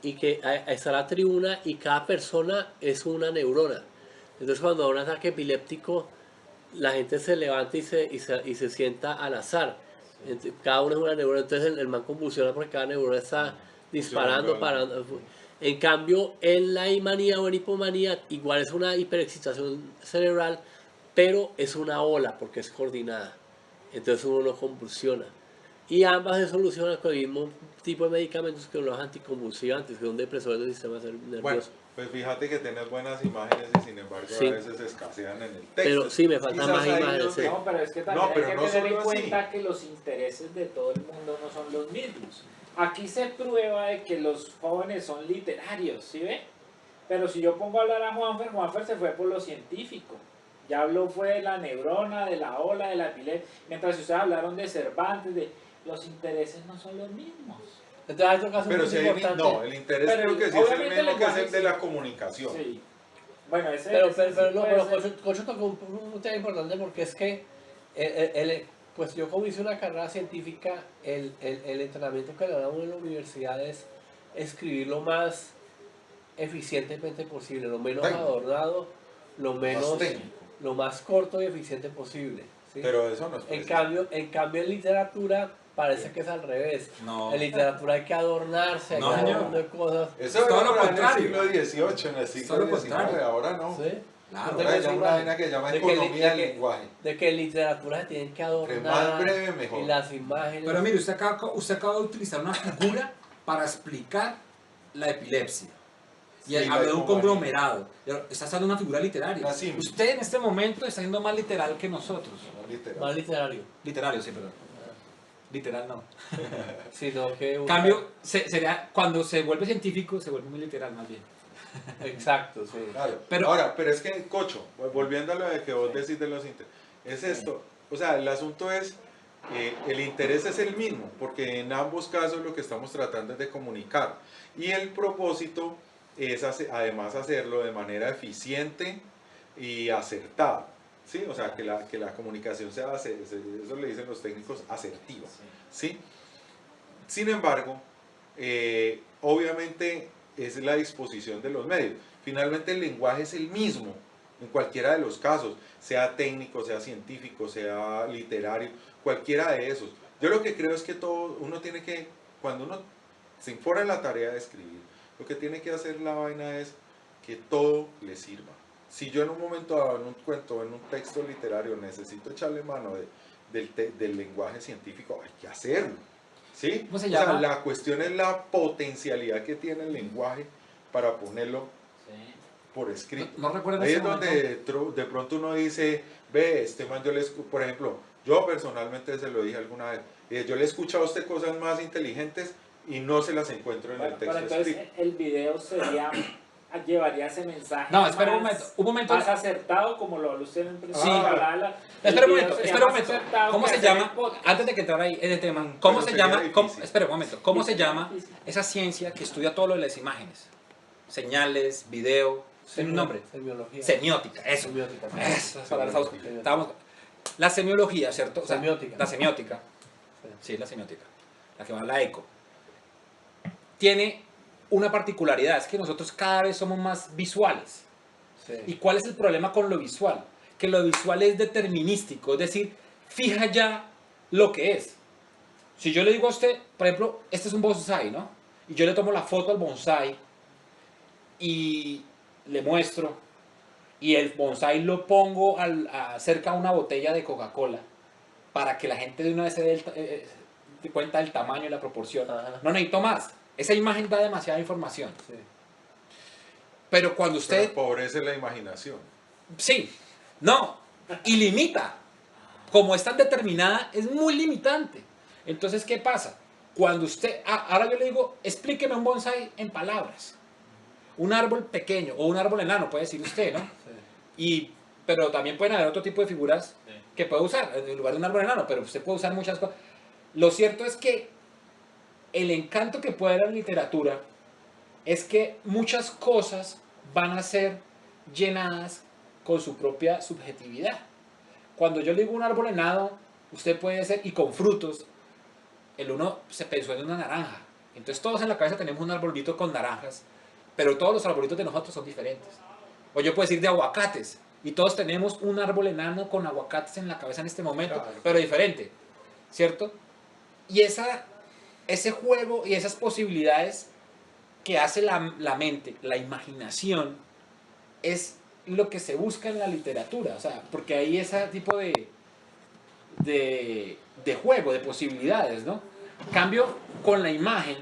y que está la tribuna y cada persona es una neurona. Entonces cuando hay un ataque epiléptico, la gente se levanta y se sienta al azar. Cada uno es una neurona, entonces el man convulsiona porque cada neurona está disparando, parando. En cambio, en la manía o en hipomanía, igual es una hiperexcitación cerebral, pero es una ola porque es coordinada. Entonces uno no convulsiona. Y ambas se solucionan con el mismo tipo de medicamentos que los anticonvulsivantes, que son depresores del sistema nervioso. Bueno, pues fíjate que tenés buenas imágenes y sin embargo Sí. a veces escasean en el texto. Pero sí, me faltan Quizás más ahí imágenes, donde- sí. No, pero es que también No, pero hay que no tener en solo así. cuenta que los intereses de todo el mundo no son los mismos. Aquí se prueba de que los jóvenes son literarios, ¿sí ve? Pero si yo pongo a hablar a Juanfer se fue por lo científico. Ya habló fue de la neurona, de la ola, de la epilepsia. Mientras ustedes hablaron de Cervantes, los intereses no son los mismos. Entonces hay otro caso Pero muy si hay, importante. no, el interés Pero creo que sí es el obviamente el mismo que es el lenguaje de sí. la comunicación. Sí. Bueno, ese Pero ese sí no, puede pero ser. Cocho tocó un tema importante porque es que pues yo como hice una carrera científica, el entrenamiento que le damos en la universidad es escribir lo más eficientemente posible, lo menos Técnico. adornado, Más técnico. lo más corto y eficiente posible. ¿sí? Pero eso no es En preciso. cambio en literatura parece que es al revés. No. En literatura hay que adornarse, hay No, que hacer un señor. montón de cosas. Eso Es todo era lo en el contrario. siglo XVIII, en el siglo Todo lo XIX, contrario. ahora no. ¿sí? Claro. Ahora hay una vaina que se llama De que economía del lenguaje. De que en literatura se tienen que Entre más adornar breve, mejor. y las imágenes. Pero mire, usted acaba de utilizar una figura para explicar la epilepsia. Y Sí, la habló de un hipomanía. conglomerado. Pero está usando una figura literaria. Una simple. Usted en este momento está siendo más literal que nosotros. Literal. Más literario. Literario, sí, perdón. Literal no. Sino que Cambio, sería cuando se vuelve científico, se vuelve muy literal más bien. Exacto, sí. Claro. Pero- Ahora, pero es que, Cocho, volviendo a lo de que vos decís de los intereses, es esto, o sea, el asunto es, el interés es el mismo, porque en ambos casos lo que estamos tratando es de comunicar, y el propósito es además hacerlo de manera eficiente y acertada, ¿sí? O sea, que la comunicación sea, eso le dicen los técnicos, asertiva, ¿sí? Sin embargo, obviamente es la disposición de los medios. Finalmente el lenguaje es el mismo en cualquiera de los casos, sea técnico, sea científico, sea literario, cualquiera de esos. Yo lo que creo es que uno tiene que, cuando uno se impone la tarea de escribir, lo que tiene que hacer la vaina es que todo le sirva. Si yo en un momento dado, en un cuento, en un texto literario, necesito echarle mano del lenguaje científico, hay que hacerlo. ¿Sí? ¿Cómo se O sea, llama? la cuestión es la potencialidad que tiene el lenguaje para ponerlo Sí. por escrito. No recuerdo en Ahí ese es donde de pronto uno dice, ve, este man yo por ejemplo, yo personalmente se lo dije alguna vez, yo le he escuchado a usted cosas más inteligentes y no se las encuentro en Bueno, el pero texto entonces escrito. el video llevaría ese mensaje No, espera más, un momento. más acertado como lo habló usted en el principio. Sí. Espera un momento. ¿Cómo se llama? Antes de que entrar ahí en el tema, ¿cómo Pero se sería llama? difícil. Espera un momento. ¿Cómo se Difícil, llama difícil. esa ciencia que estudia todo lo de las imágenes? Señales, video, tiene un nombre. Semiología. Semiótica, eso. Semiótica. Eso, palabras Semiótica. estábamos. La semiología, ¿cierto? O sea, Semiótica. La semiótica. Sí, la semiótica. La que va a la eco. Tiene una particularidad, es que nosotros cada vez somos más visuales. Sí. ¿Y cuál es el problema con lo visual? Que lo visual es determinístico, es decir, fija ya lo que es. Si yo le digo a usted, por ejemplo, este es un bonsai, ¿no? Y yo le tomo la foto al bonsai y le muestro, y el bonsai lo pongo cerca a una botella de Coca-Cola para que la gente de una vez se dé de cuenta del tamaño y la proporción. Ajá. No necesito más. Esa imagen da demasiada información. Sí. Pero cuando Pero usted... empobrece la imaginación. Sí, no, y limita. Como es tan determinada, es muy limitante. Entonces, ¿qué pasa? Cuando usted... ahora yo le digo, explíqueme un bonsai en palabras. Un árbol pequeño o un árbol enano, puede decir usted, ¿no? Pero también pueden haber otro tipo de figuras que puede usar en lugar de un árbol enano, pero usted puede usar muchas cosas. Lo cierto es que el encanto que puede dar la literatura es que muchas cosas van a ser llenadas con su propia subjetividad. Cuando yo le digo un árbol enano, usted puede ser, y con frutos, el uno se pensó en una naranja. Entonces todos en la cabeza tenemos un arbolito con naranjas, pero todos los arbolitos de nosotros son diferentes. O yo puedo decir de aguacates, y todos tenemos un árbol enano con aguacates en la cabeza en este momento, Claro. pero diferente, ¿cierto? Y ese juego y esas posibilidades que hace la mente, la imaginación, es lo que se busca en la literatura, o sea, porque hay ese tipo de juego, de posibilidades, ¿no? En cambio, con la imagen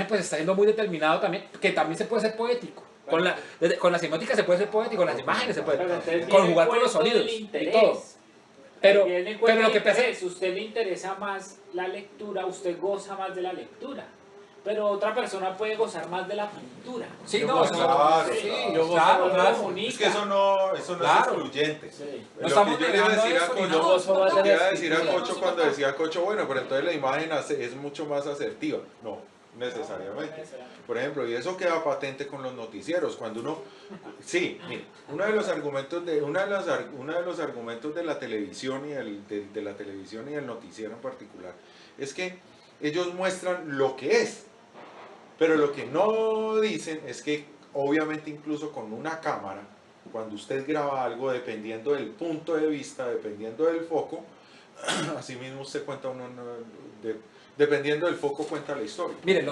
pues está siendo muy determinado también, que también se puede ser poético. Con la semiótica se puede ser poético, con las imágenes se puede, Pero entonces con viene jugar el con los cuento del sonidos y interés. todo. Pero, Viene el pero cuento lo del que pasa interés. Usted le interesa más la lectura, usted goza más de la lectura. Pero otra persona puede gozar más de la pintura. sí, Yo no, gozo, claro, sí, claro. Yo gozo claro, más. claro. Comunica. Es que eso no Claro. es excluyente. Sí. No Lo estamos que yo le iba a negando decir a eso, ni Cocho, nada. Yo gozo más de le iba la a decir a escritura. Cocho cuando decía Cocho, bueno, pero entonces la imagen es mucho más asertiva. No, necesariamente. Por ejemplo, y eso queda patente con los noticieros. Cuando uno, sí, mire, uno de los argumentos de la televisión de la televisión y del noticiero en particular es que ellos muestran lo que es, pero lo que no dicen es que obviamente incluso con una cámara, cuando usted graba algo, dependiendo del punto de vista, dependiendo del foco, así mismo usted cuenta dependiendo del foco cuenta la historia. Miren,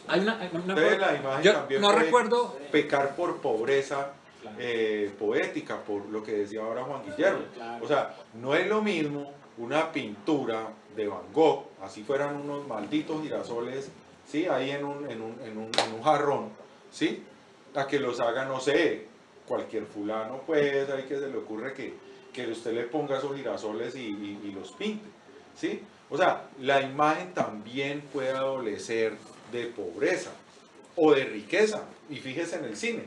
hay una Entonces la imagen yo también no puede recuerdo, pecar por pobreza Claro. poética, por lo que decía ahora Juan Guillermo. Claro. O sea, no es lo mismo una pintura de Van Gogh, así fueran unos malditos girasoles, ¿sí? Ahí en un jarrón, ¿sí? A que los haga, no sé, cualquier fulano, pues, ahí que se le ocurre que usted le ponga esos girasoles y los pinte, ¿sí? O sea, la imagen también puede adolecer de pobreza o de riqueza, y fíjese en el cine,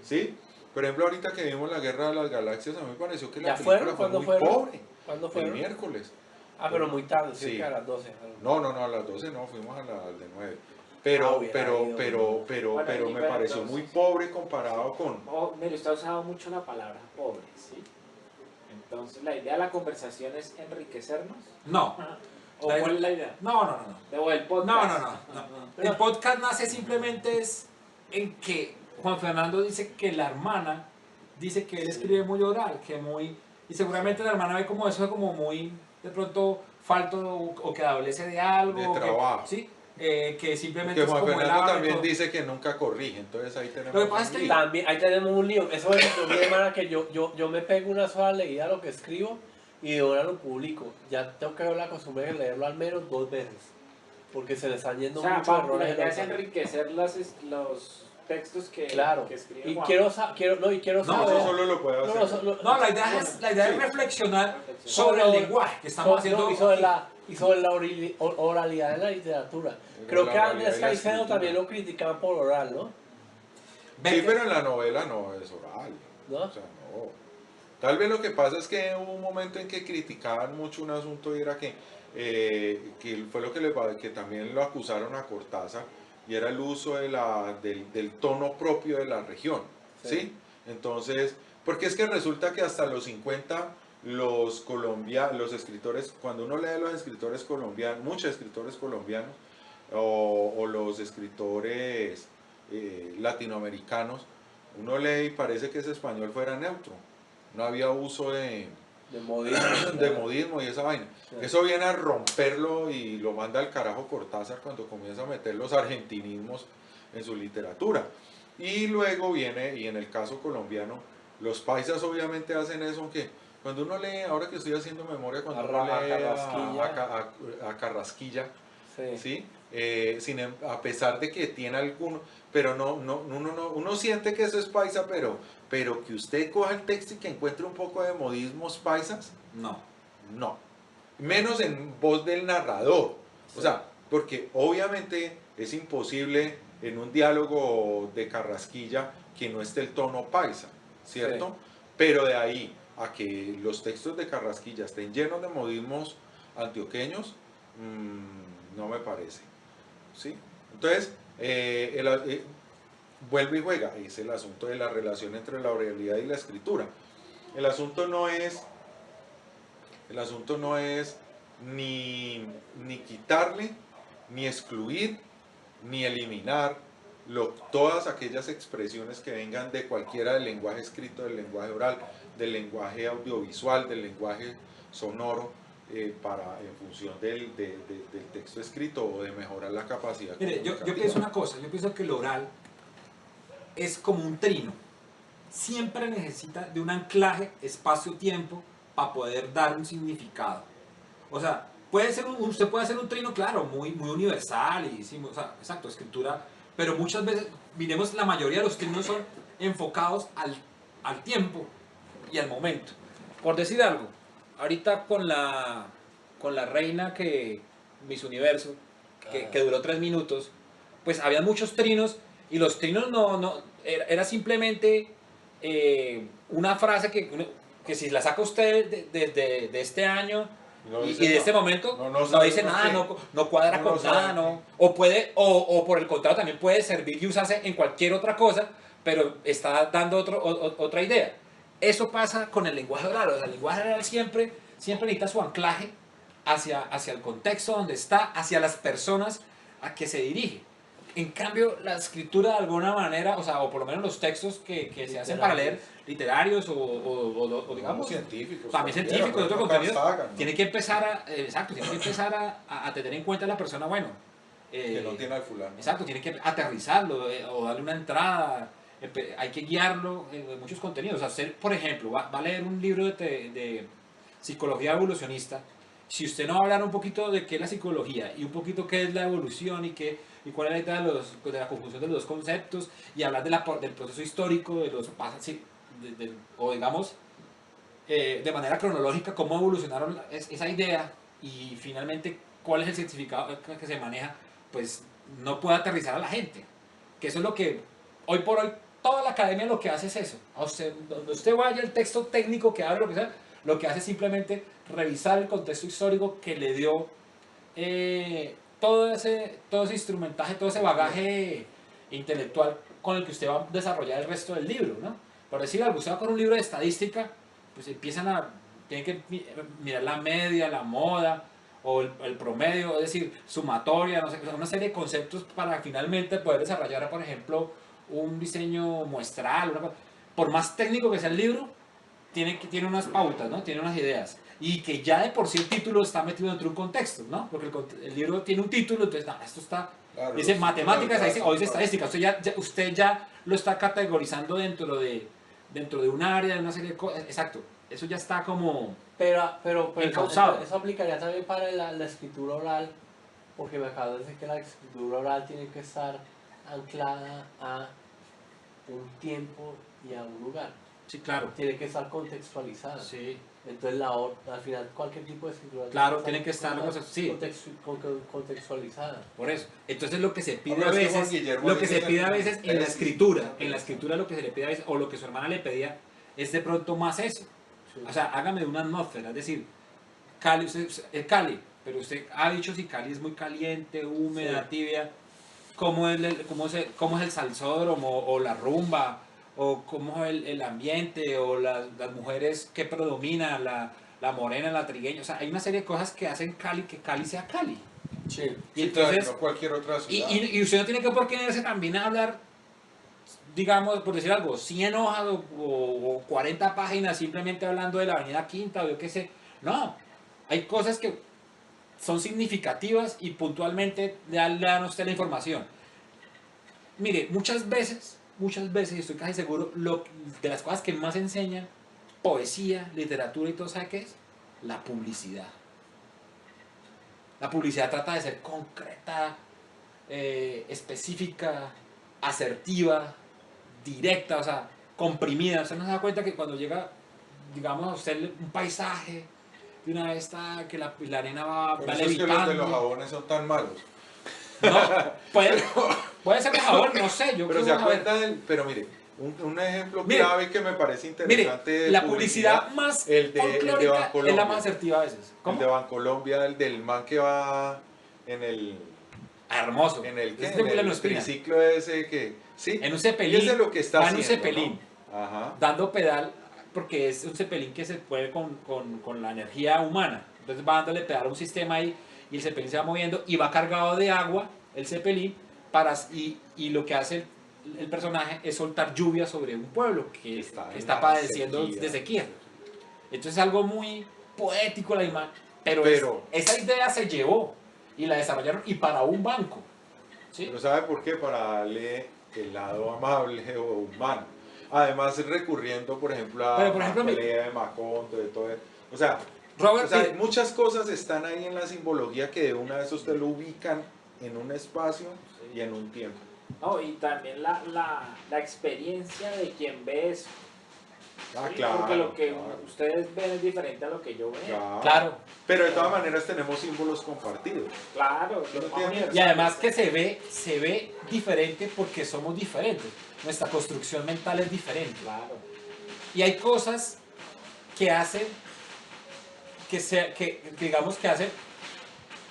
¿sí? Por ejemplo, ahorita que vimos la Guerra de las Galaxias, a mí me pareció que la ¿Ya película fueron? fue ¿Cuándo muy fueron? pobre. ¿Cuándo El fueron? miércoles. Ah, pero muy tarde, Sí. cerca de las 12. No, a las 12 no, fuimos a las de 9. Ah, hubiera ido. Pero me pareció muy pobre comparado con... Oh, mire, usted ha usado mucho la palabra pobre, ¿sí? Entonces, la idea de la conversación es enriquecernos. no, ¿O La idea- cuál es la idea? no. O el No, podcast. no. El podcast nace simplemente es en que Juan Fernando dice que la hermana dice que él escribe muy oral, y seguramente la hermana ve como eso como muy de pronto falto o que adolece de algo, De o que- trabajo. sí, que simplemente Que es Juan como el Fernando habla y también todo. dice que nunca corrige, entonces ahí tenemos Lo que pasa un es que lío. También, ahí tenemos un lío. Eso es mi hermana, que yo me pego una sola leída a lo que escribo y de ahora lo publico. Ya tengo que ver la costumbre de leerlo al menos 2 veces. Porque se le están yendo O sea, muchos la errores. idea es en los- enriquecer los textos que Claro. escribe Y Juan. quiero No, saber. eso solo lo puede hacer. No, la idea es Sí. reflexionar Reflexionar. sobre el lenguaje que estamos haciendo. Y sobre la oralidad de la literatura. Creo La que oralidad Andrés y la Caicedo escritura. también lo criticaban por oral, ¿no? Sí, pero en la novela no es oral. ¿No? O sea, no. Tal vez lo que pasa es que hubo un momento en que criticaban mucho un asunto y era que fue lo que también lo acusaron a Cortázar, y era el uso del tono propio de la región, Sí. ¿sí? Entonces, porque es que resulta que hasta los 50 los escritores, cuando uno lee los escritores colombianos, muchos escritores colombianos, o los escritores latinoamericanos, uno lee y parece que ese español fuera neutro, no había uso De modismo. de modismo y esa vaina. Sí. Eso viene a romperlo y lo manda al carajo Cortázar cuando comienza a meter los argentinismos en su literatura. Y luego viene, y en el caso colombiano, los paisas obviamente hacen eso, que cuando uno lee, ahora que estoy haciendo memoria, cuando uno lee a Carrasquilla, Sí. ¿sí? A pesar de que tiene alguno, pero uno siente que eso es paisa, pero que usted coja el texto y que encuentre un poco de modismos paisas, No. no. Menos en voz del narrador. Sí. O sea, porque obviamente es imposible en un diálogo de Carrasquilla que no esté el tono paisa, ¿cierto? Sí. Pero de ahí a que los textos de Carrasquilla estén llenos de modismos antioqueños, no me parece. ¿Sí? Entonces, vuelve y juega, es el asunto de la relación entre la oralidad y la escritura. El asunto no es ni quitarle, ni excluir, ni eliminar todas aquellas expresiones que vengan de cualquiera del lenguaje escrito, del lenguaje oral, del lenguaje audiovisual, del lenguaje sonoro, en función del texto escrito o de mejorar la capacidad. Mire, yo pienso una cosa, yo pienso que el oral es como un trino. Siempre necesita de un anclaje espacio-tiempo para poder dar un significado. O sea, usted puede hacer un trino, claro, muy universal, y sí, o sea, exacto, escritura, pero muchas veces, miremos, la mayoría de los trinos son enfocados al tiempo y al momento. Por decir algo, ahorita con la reina Miss Universo, que duró 3 minutos, pues había muchos trinos, y los trinos era simplemente una frase que si la saca usted de este año y de este momento, no dice nada, no cuadra con nada, no. O por el contrario, también puede servir y usarse en cualquier otra cosa, pero está dando otra idea. Eso pasa con el lenguaje oral. O sea, el lenguaje oral siempre necesita su anclaje hacia el contexto donde está, hacia las personas a que se dirige. En cambio, la escritura de alguna manera, o por lo menos los textos que se hacen para leer, literarios o digamos científicos, también científicos, de otro contenido, tiene que empezar a tener en cuenta a la persona, bueno, que no tiene al fulano. Exacto, tiene que aterrizarlo o darle una entrada, hay que guiarlo en muchos contenidos. O sea, por ejemplo, va a leer un libro de psicología evolucionista. Si usted no va a hablar un poquito de qué es la psicología y un poquito qué es la evolución y cuál es la idea de la conjunción de los dos conceptos, y hablar del proceso histórico, o digamos, de manera cronológica, cómo evolucionaron esa idea y finalmente cuál es el significado que se maneja, pues no puede aterrizar a la gente. Que eso es lo que hoy por hoy toda la academia lo que hace es eso. Donde usted vaya, el texto técnico que hable, lo que hace es simplemente revisar el contexto histórico que le dio todo ese instrumentaje, todo ese bagaje intelectual con el que usted va a desarrollar el resto del libro, ¿no? Por decir algo, usted va con un libro de estadística, pues tiene que mirar la media, la moda, o el promedio, es decir, sumatoria, no sé, una serie de conceptos para finalmente poder desarrollar, por ejemplo, un diseño muestral. Por más técnico que sea el libro, tiene unas pautas, ¿no? Tiene unas ideas. Y que ya de por sí el título está metido dentro de un contexto, ¿no? Porque el libro tiene un título, entonces esto está, claro, dice matemáticas, o dice estadística. Usted ya lo está categorizando dentro de un área, de una serie de cosas. Exacto, eso ya está como Pero encauzado. Eso aplicaría también para la escritura oral, porque me acabo de decir que la escritura oral tiene que estar anclada a un tiempo y a un lugar. Sí, claro. Tiene que estar contextualizada. Sí. Entonces al final cualquier tipo de escritura tiene que estar contextualizada. Por eso. Entonces lo que se pide a veces, en la escritura, lo que se le pide a veces, o lo que su hermana le pedía, es de pronto más eso. Sí. O sea, hágame una atmósfera, es decir, Cali, pero usted ha dicho si Cali es muy caliente, húmeda, sí, tibia, cómo es el salsódromo o la rumba, o cómo es el ambiente, o las mujeres que predominan, la morena, la trigueña. O sea, hay una serie de cosas que hacen que Cali sea Cali. Sí, y entonces, claro, no cualquier otra ciudad. Y usted no tiene que por qué irse también a hablar digamos, por decir algo, 100 hojas o 40 páginas simplemente hablando de la Avenida Quinta o yo qué sé. No, hay cosas que son significativas y puntualmente le dan a usted la información. Mire, muchas veces, y estoy casi seguro, de las cosas que más enseñan, poesía, literatura y todo, ¿sabe qué es? La publicidad. La publicidad trata de ser concreta, específica, asertiva, directa, o sea, comprimida. Usted no se da cuenta que cuando llega, digamos, a usted un paisaje, de una vez está que la arena va Por eso es que los de levitando. los jabones son tan malos. No, puede ser por favor, no sé, yo Pero creo se que vamos a ver. acuerda del. Pero mire, un ejemplo Mire, clave que me parece interesante Mire, de la publicidad más el de folclórica es la Bancolombia. más asertiva a veces. El de Bancolombia, el del man que va en el. Hermoso. En el, ¿qué? Es En de el Espina. triciclo ese que. Sí. En un Y cepelín. ese es lo que está va en un haciendo, cepelín. ¿no? Ajá. Dando pedal, porque es un cepelín que se puede con la energía humana. Entonces va dándole pedal a un sistema ahí y el cepelín se va moviendo y va cargado de agua, el cepelín, y lo que hace el personaje es soltar lluvia sobre un pueblo que está padeciendo de sequía. Entonces es algo muy poético la imagen, pero esa idea se llevó y la desarrollaron y para un banco. ¿Sí? Pero ¿sabe por qué? Para darle el lado amable o humano. Además recurriendo, por ejemplo, a la pelea de Macondo, de todo eso. O sea, Robert, muchas cosas están ahí en la simbología que de una vez usted lo ubican en un espacio y en un tiempo. No, y también la experiencia de quien ve eso. Ah, ¿sí? claro. Porque lo que claro. ustedes ven es diferente a lo que yo veo. Claro. Pero de todas maneras tenemos símbolos compartidos. Claro. Y además que se ve diferente porque somos diferentes. Nuestra construcción mental es diferente. Claro. Y hay cosas que hacen que digamos que hacen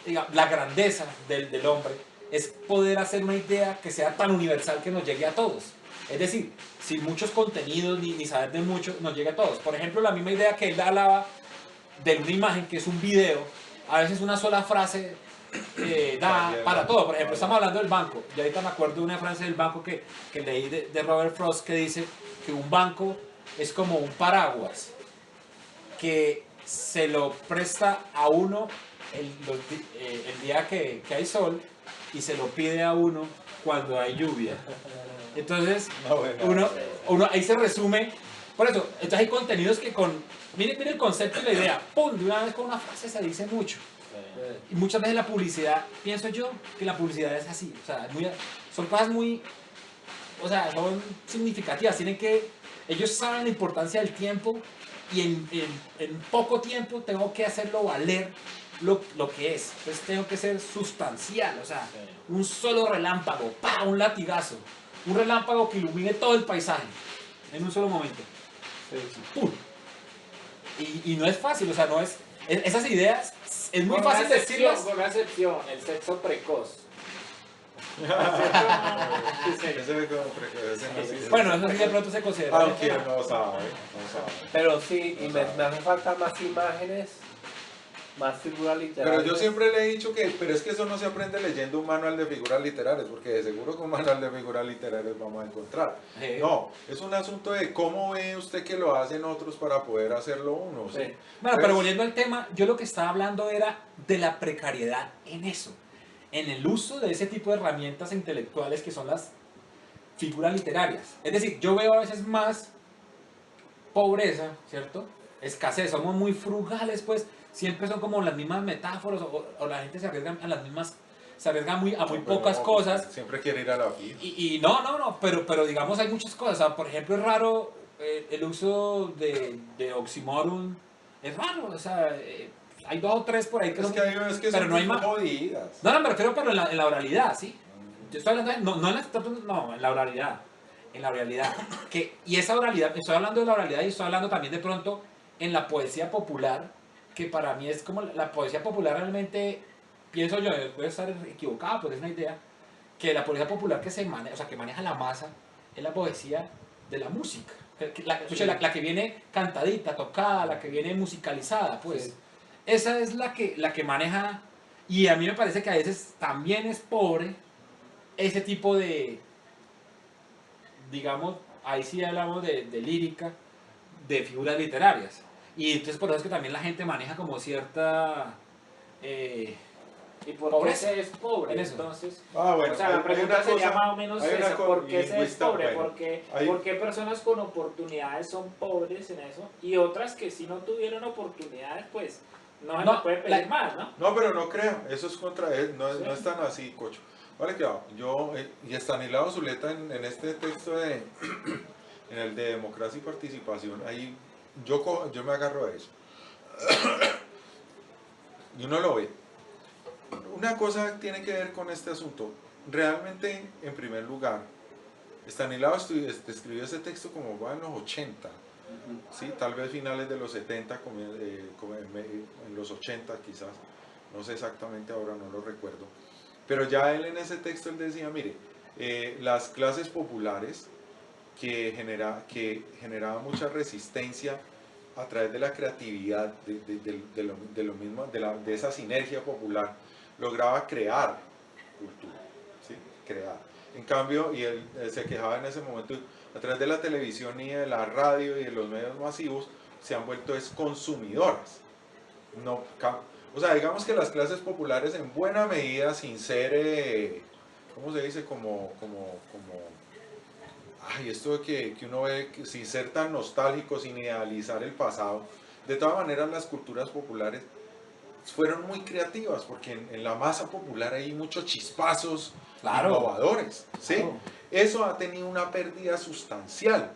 la grandeza del hombre es poder hacer una idea que sea tan universal que nos llegue a todos. Es decir, sin muchos contenidos ni saber de mucho, nos llegue a todos. Por ejemplo, la misma idea que él hablaba de una imagen que es un video, a veces una sola frase da para todo. Por ejemplo, estamos hablando del banco. Y ahorita me acuerdo de una frase del banco que leí de Robert Frost que dice que un banco es como un paraguas que se lo presta a uno el día que hay sol y se lo pide a uno cuando hay lluvia. Entonces, uno ahí se resume. Por eso, entonces hay contenidos que mire el concepto y la idea, ¡pum! De una vez con una frase se dice mucho. Y muchas veces la publicidad, pienso yo que la publicidad es así. O sea, son cosas muy, o sea, son significativas. Ellos saben la importancia del tiempo y en poco tiempo tengo que hacerlo valer lo que es. Entonces tengo que ser sustancial, o sea, un solo relámpago, ¡pa! Un latigazo. Un relámpago que ilumine todo el paisaje en un solo momento. ¡Pum! Y no es fácil, o sea, esas ideas es muy fácil decirlas. Con una excepción, el sexo precoz. Bueno, eso sí de pronto se considera. Aunque no sabe. Pero sí, y me hacen falta más imágenes, más figuras literarias. Pero yo siempre le he dicho pero es que eso no se aprende leyendo un manual de figuras literarias, porque de seguro que un manual de figuras literarias vamos a encontrar. Sí. No, es un asunto de cómo ve usted que lo hacen otros para poder hacerlo uno. ¿sí? Sí. Bueno, pero volviendo al tema, yo lo que estaba hablando era de la precariedad en eso, en el uso de ese tipo de herramientas intelectuales que son las figuras literarias. Es decir, yo veo a veces más pobreza, ¿cierto? Escasez, somos muy frugales, pues siempre son como las mismas metáforas o la gente se arriesga a las mismas, se arriesga a muy pocas cosas. Siempre quiere ir a la fija. Y no, pero digamos hay muchas cosas. O sea, por ejemplo, es raro el uso de oxímoron, es raro, o sea, hay 2 o 3 por ahí que Es son, que hay unas que pero son no hay más. jodidas. No, me refiero pero en la oralidad, ¿sí? Yo estoy hablando en la oralidad. En la oralidad. Y esa oralidad, estoy hablando de la oralidad y estoy hablando también de pronto en la poesía popular, que para mí es como la poesía popular realmente, pienso yo, puedo estar equivocado, pero es una idea, que la poesía popular que maneja la masa, es la poesía de la música. La que viene cantadita, tocada, la que viene musicalizada, pues. Sí. Esa es la que maneja, y a mí me parece que a veces también es pobre ese tipo de digamos, ahí sí hablamos de lírica, de figuras literarias. Y entonces por eso es que también la gente maneja como cierta... ¿Y por qué pobreza se es pobre? en eso. Entonces, Bueno, o sea, la hay pregunta una sería cosa- más o menos hay una esa, ¿por qué se es lingüista, pobre? bueno, hay- ¿Por qué personas con oportunidades son pobres en eso? Y otras que si no tuvieron oportunidades, pues no se No, les puede pedir más, ¿no? No, pero no crea, eso es contra él, no, Sí. no es tan así, cocho. Vale, claro, yo, y Estanislao Zuleta en este texto en el de democracia y participación, ahí yo me agarro a eso. Y uno lo ve. Una cosa tiene que ver con este asunto. Realmente, en primer lugar, Estanislao escribió ese texto como va en los 80, ¿sí? Tal vez finales de los 70, en los 80 quizás, no sé exactamente ahora, no lo recuerdo. Pero ya él en ese texto él decía, mire, las clases populares que generaban mucha resistencia a través de la creatividad, de lo mismo, de esa sinergia popular, lograba crear cultura, ¿sí? Crear. En cambio, y él se quejaba en ese momento, a través de la televisión y de la radio y de los medios masivos, se han vuelto consumidoras. No, o sea, digamos que las clases populares en buena medida, sin ser, ¿cómo se dice? Ay, esto de que uno ve, sin ser tan nostálgico, sin idealizar el pasado, de todas maneras las culturas populares fueron muy creativas, porque en la masa popular hay muchos chispazos Claro. innovadores, ¿sí? Claro. Eso ha tenido una pérdida sustancial,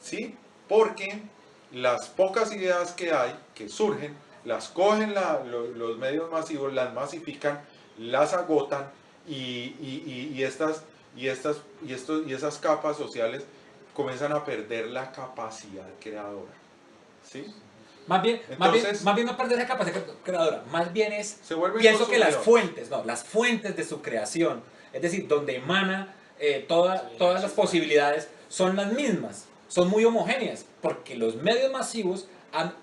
¿sí? Porque las pocas ideas que hay, que surgen, las cogen los medios masivos, las masifican, las agotan y esas capas sociales comienzan a perder la capacidad creadora, ¿sí? Más bien Entonces- no perder esa capacidad creadora, más bien es, Se vuelven pienso que las consumidores. las fuentes de su creación, es decir, donde emana todas las posibilidades, son las mismas, son muy homogéneas, porque los medios masivos han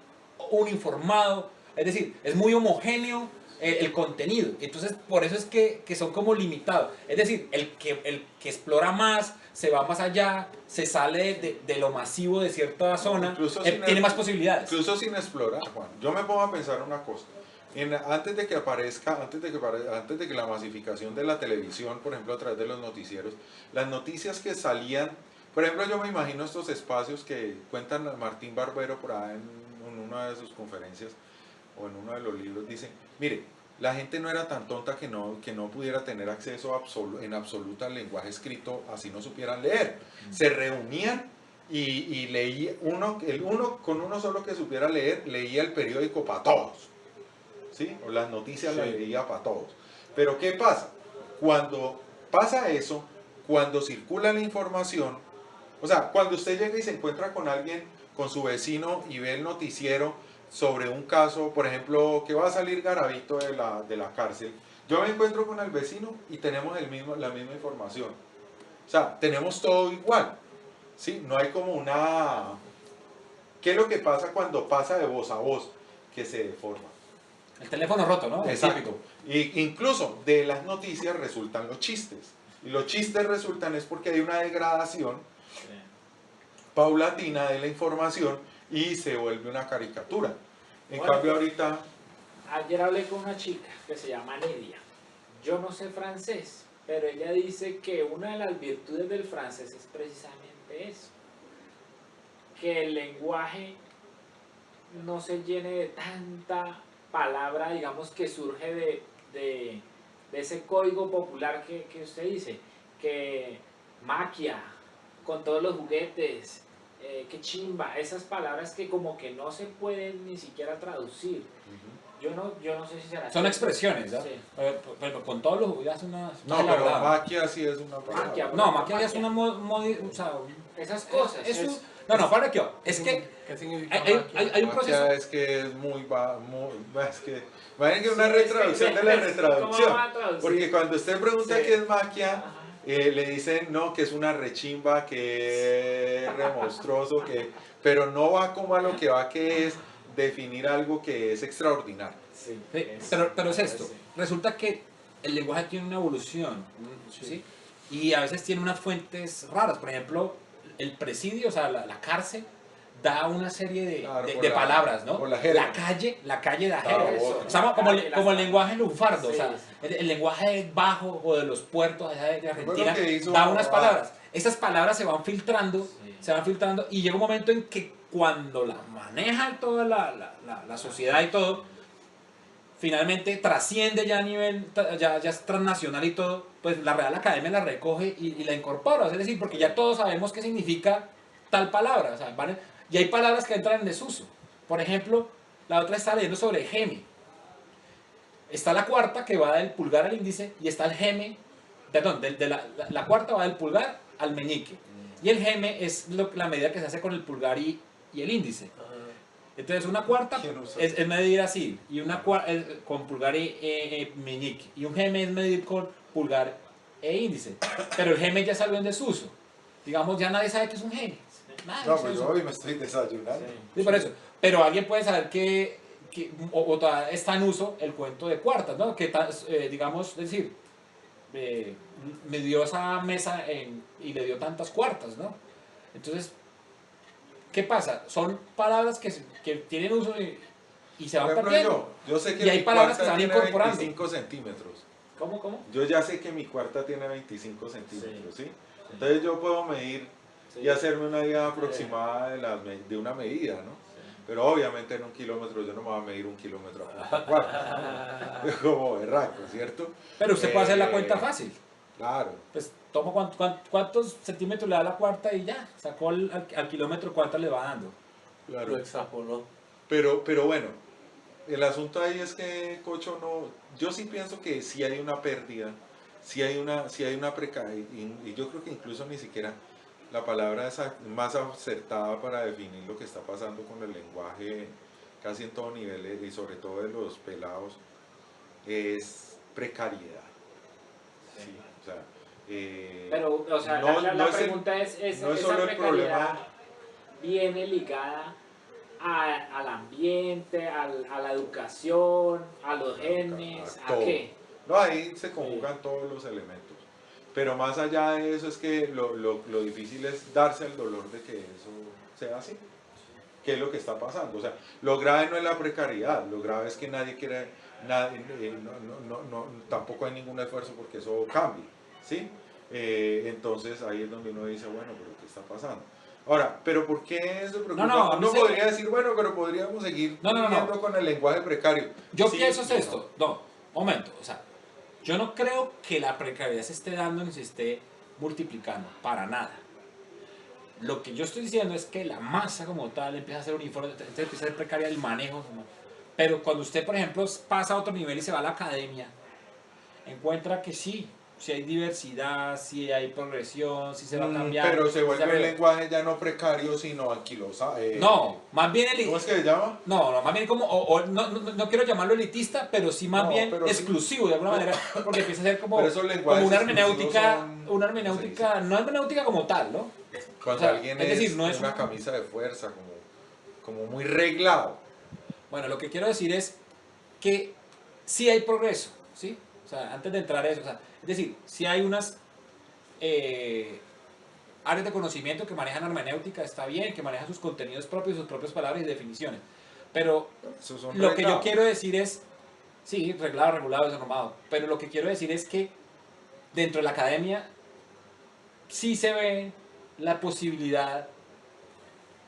uniformado, es decir, es muy homogéneo el contenido, entonces por eso es que son como limitados, es decir, el que explora más, se va más allá, se sale de lo masivo de cierta zona, Incluso tiene más posibilidades. Incluso sin explorar, Juan. Yo me pongo a pensar una cosa. Antes de que la masificación de la televisión, por ejemplo, a través de los noticieros, las noticias que salían, por ejemplo, yo me imagino estos espacios que cuentan Martín Barbero por ahí en una de sus conferencias o en uno de los libros, dice, mire, la gente no era tan tonta que no pudiera tener acceso en absoluto al lenguaje escrito, así no supieran leer. Se reunían y leía, con uno solo que supiera leer, leía el periódico para todos, ¿sí? O las noticias las leía para todos. Pero ¿qué pasa? Cuando pasa eso, cuando circula la información, o sea, cuando usted llega y se encuentra con alguien, con su vecino, y ve el noticiero sobre un caso, por ejemplo, que va a salir Garavito de la cárcel, yo me encuentro con el vecino y tenemos la misma información. O sea, tenemos todo igual, ¿sí? No hay como una... ¿Qué es lo que pasa cuando pasa de voz a voz? Que se deforma. El teléfono roto, ¿no? El Exacto. típico. Y incluso de las noticias resultan los chistes. Y los chistes resultan es porque hay una degradación paulatina de la información y se vuelve una caricatura. En Bueno, cambio ahorita... Ayer hablé con una chica que se llama Nidia. Yo no sé francés, pero ella dice que una de las virtudes del francés es precisamente eso. Que el lenguaje no se llene de tanta palabra, digamos, que surge de ese código popular que usted dice. Que maquia, con todos los juguetes, que chimba, esas palabras que como que no se pueden ni siquiera traducir. Yo no sé si será Son cierto. expresiones, ¿no? Sí. Pero con todos los ya es una... No, pero elaborado. maquia sí es una palabra. Maquia, No, maquilla es una... o sea, Esas cosas. no, para qué. Es que ¿Qué significa hay un proceso... Maquia es que es muy... es que... Imaginen que una Sí, retraducción de la ¿cómo retraducción. va a traducir? Porque cuando usted pregunta Sí. qué es maquia, Ajá. le dicen no, que es una rechimba, que es remostroso, pero no va como a lo que va, que es definir algo que es extraordinario. Sí, Sí, pero es esto. Resulta que el lenguaje tiene una evolución, ¿sí? y a veces tiene unas fuentes raras. Por ejemplo, el presidio, o sea, la cárcel, da una serie de, Claro, de- por de la- palabras, ¿no? por la jerga. La calle da Ah, jerga. bueno. O sea, como el lenguaje lunfardo, o Sí, sea, sí. el lenguaje bajo o de los puertos allá de Argentina, que hizo- da unas palabras. Esas palabras se van filtrando, Sí. se van filtrando, y llega un momento en que cuando la maneja toda la sociedad y todo, finalmente trasciende ya a nivel, ya es transnacional y todo, pues la Real Academia la recoge y la incorpora. Es decir, porque ya todos sabemos qué significa tal palabra. O sea, y hay palabras que entran en desuso. Por ejemplo, la otra está leyendo sobre geme. Está la cuarta que va del pulgar al índice y está el geme, perdón, la cuarta va del pulgar al meñique. Y el geme es la medida que se hace con el pulgar y el índice. Entonces una cuarta ¿Quién usa? es medir así, y una con pulgar y meñique. Y un geme es medir con pulgar e índice. Pero el geme ya salió en desuso. Digamos, ya nadie sabe qué es un geme. Nadie No, sabe pues eso. yo hoy me estoy desayunando. Sí, por eso. Pero alguien puede saber o todavía está en uso el cuento de cuartas, ¿no? Que digamos, es decir, me dio esa mesa y le dio tantas cuartas, ¿no? Entonces, ¿qué pasa? Son palabras que tienen uso y se van Por ejemplo, perdiendo. yo sé que Y hay mi palabras cuarta que se van tiene incorporando. 25 centímetros. ¿Cómo? Yo ya sé que mi cuarta tiene 25 centímetros, ¿sí? Entonces yo puedo medir Sí. y hacerme una idea aproximada de una medida, ¿no? Pero obviamente en un kilómetro yo no me voy a medir un kilómetro a punta cuarta. Como berraco, ¿cierto? Pero usted puede hacer la Eh, cuenta fácil. Claro. Pues toma cuántos centímetros le da la cuarta y ya. Sacó al kilómetro cuánto le va dando. Claro. Lo extrapoló. Pero bueno, el asunto ahí es que, Cocho, no, yo sí pienso que sí hay una pérdida, sí hay una precariedad, y yo creo que incluso ni siquiera la palabra más acertada para definir lo que está pasando con el lenguaje casi en todo nivel y sobre todo de los pelados es precariedad. Sí, o sea, Pero, o sea, no- la no es el- pregunta es no es esa solo el precariedad problema. viene ligada al ambiente, a la educación, a los genes, a ¿a todo. qué? No, ahí se conjugan todos los elementos. Pero más allá de eso es que lo difícil es darse el dolor de que eso sea así. ¿Qué es lo que está pasando? O sea, lo grave no es la precariedad, lo grave es que nadie quiere, tampoco hay ningún esfuerzo porque eso cambie, ¿sí? Entonces ahí es donde uno dice, bueno, pero ¿qué está pasando? Ahora, ¿pero por qué eso preocupa? No, a mí Uno se- podría decir, bueno, pero podríamos seguir No. viviendo con el lenguaje precario. Yo Sí, pienso es y no. esto. No, momento. O sea, yo no creo que la precariedad se esté dando ni se esté multiplicando. Para nada. Lo que yo estoy diciendo es que la masa como tal empieza a ser uniforme, entonces empieza a ser precaria el manejo. Pero cuando usted, por ejemplo, pasa a otro nivel y se va a la academia, encuentra que sí hay diversidad, sí hay progresión, sí se va a cambiar. Pero se sí vuelve va- el lenguaje ya no precario, sino anquilosa. No, más bien ¿Cómo es que se llama? No, más bien como, no quiero llamarlo elitista, pero sí más No, bien pero sí. exclusivo de alguna manera, porque empieza a ser como, Pero esos lenguajes como una exclusivos hermenéutica, son- no hermenéutica como tal, ¿no? Cuando O sea, alguien es decir, no es es una un- camisa de fuerza, como muy reglado. Bueno, lo que quiero decir es que sí hay progreso, ¿sí? O sea, antes de entrar a eso, o sea, es decir, sí hay unas áreas de conocimiento que manejan hermenéutica, está bien, que manejan sus contenidos propios, sus propias palabras y definiciones, pero Esos son lo que yo reglados. quiero decir es, sí, reglado, regulado, desnormado, pero lo que quiero decir es que dentro de la academia sí se ve la posibilidad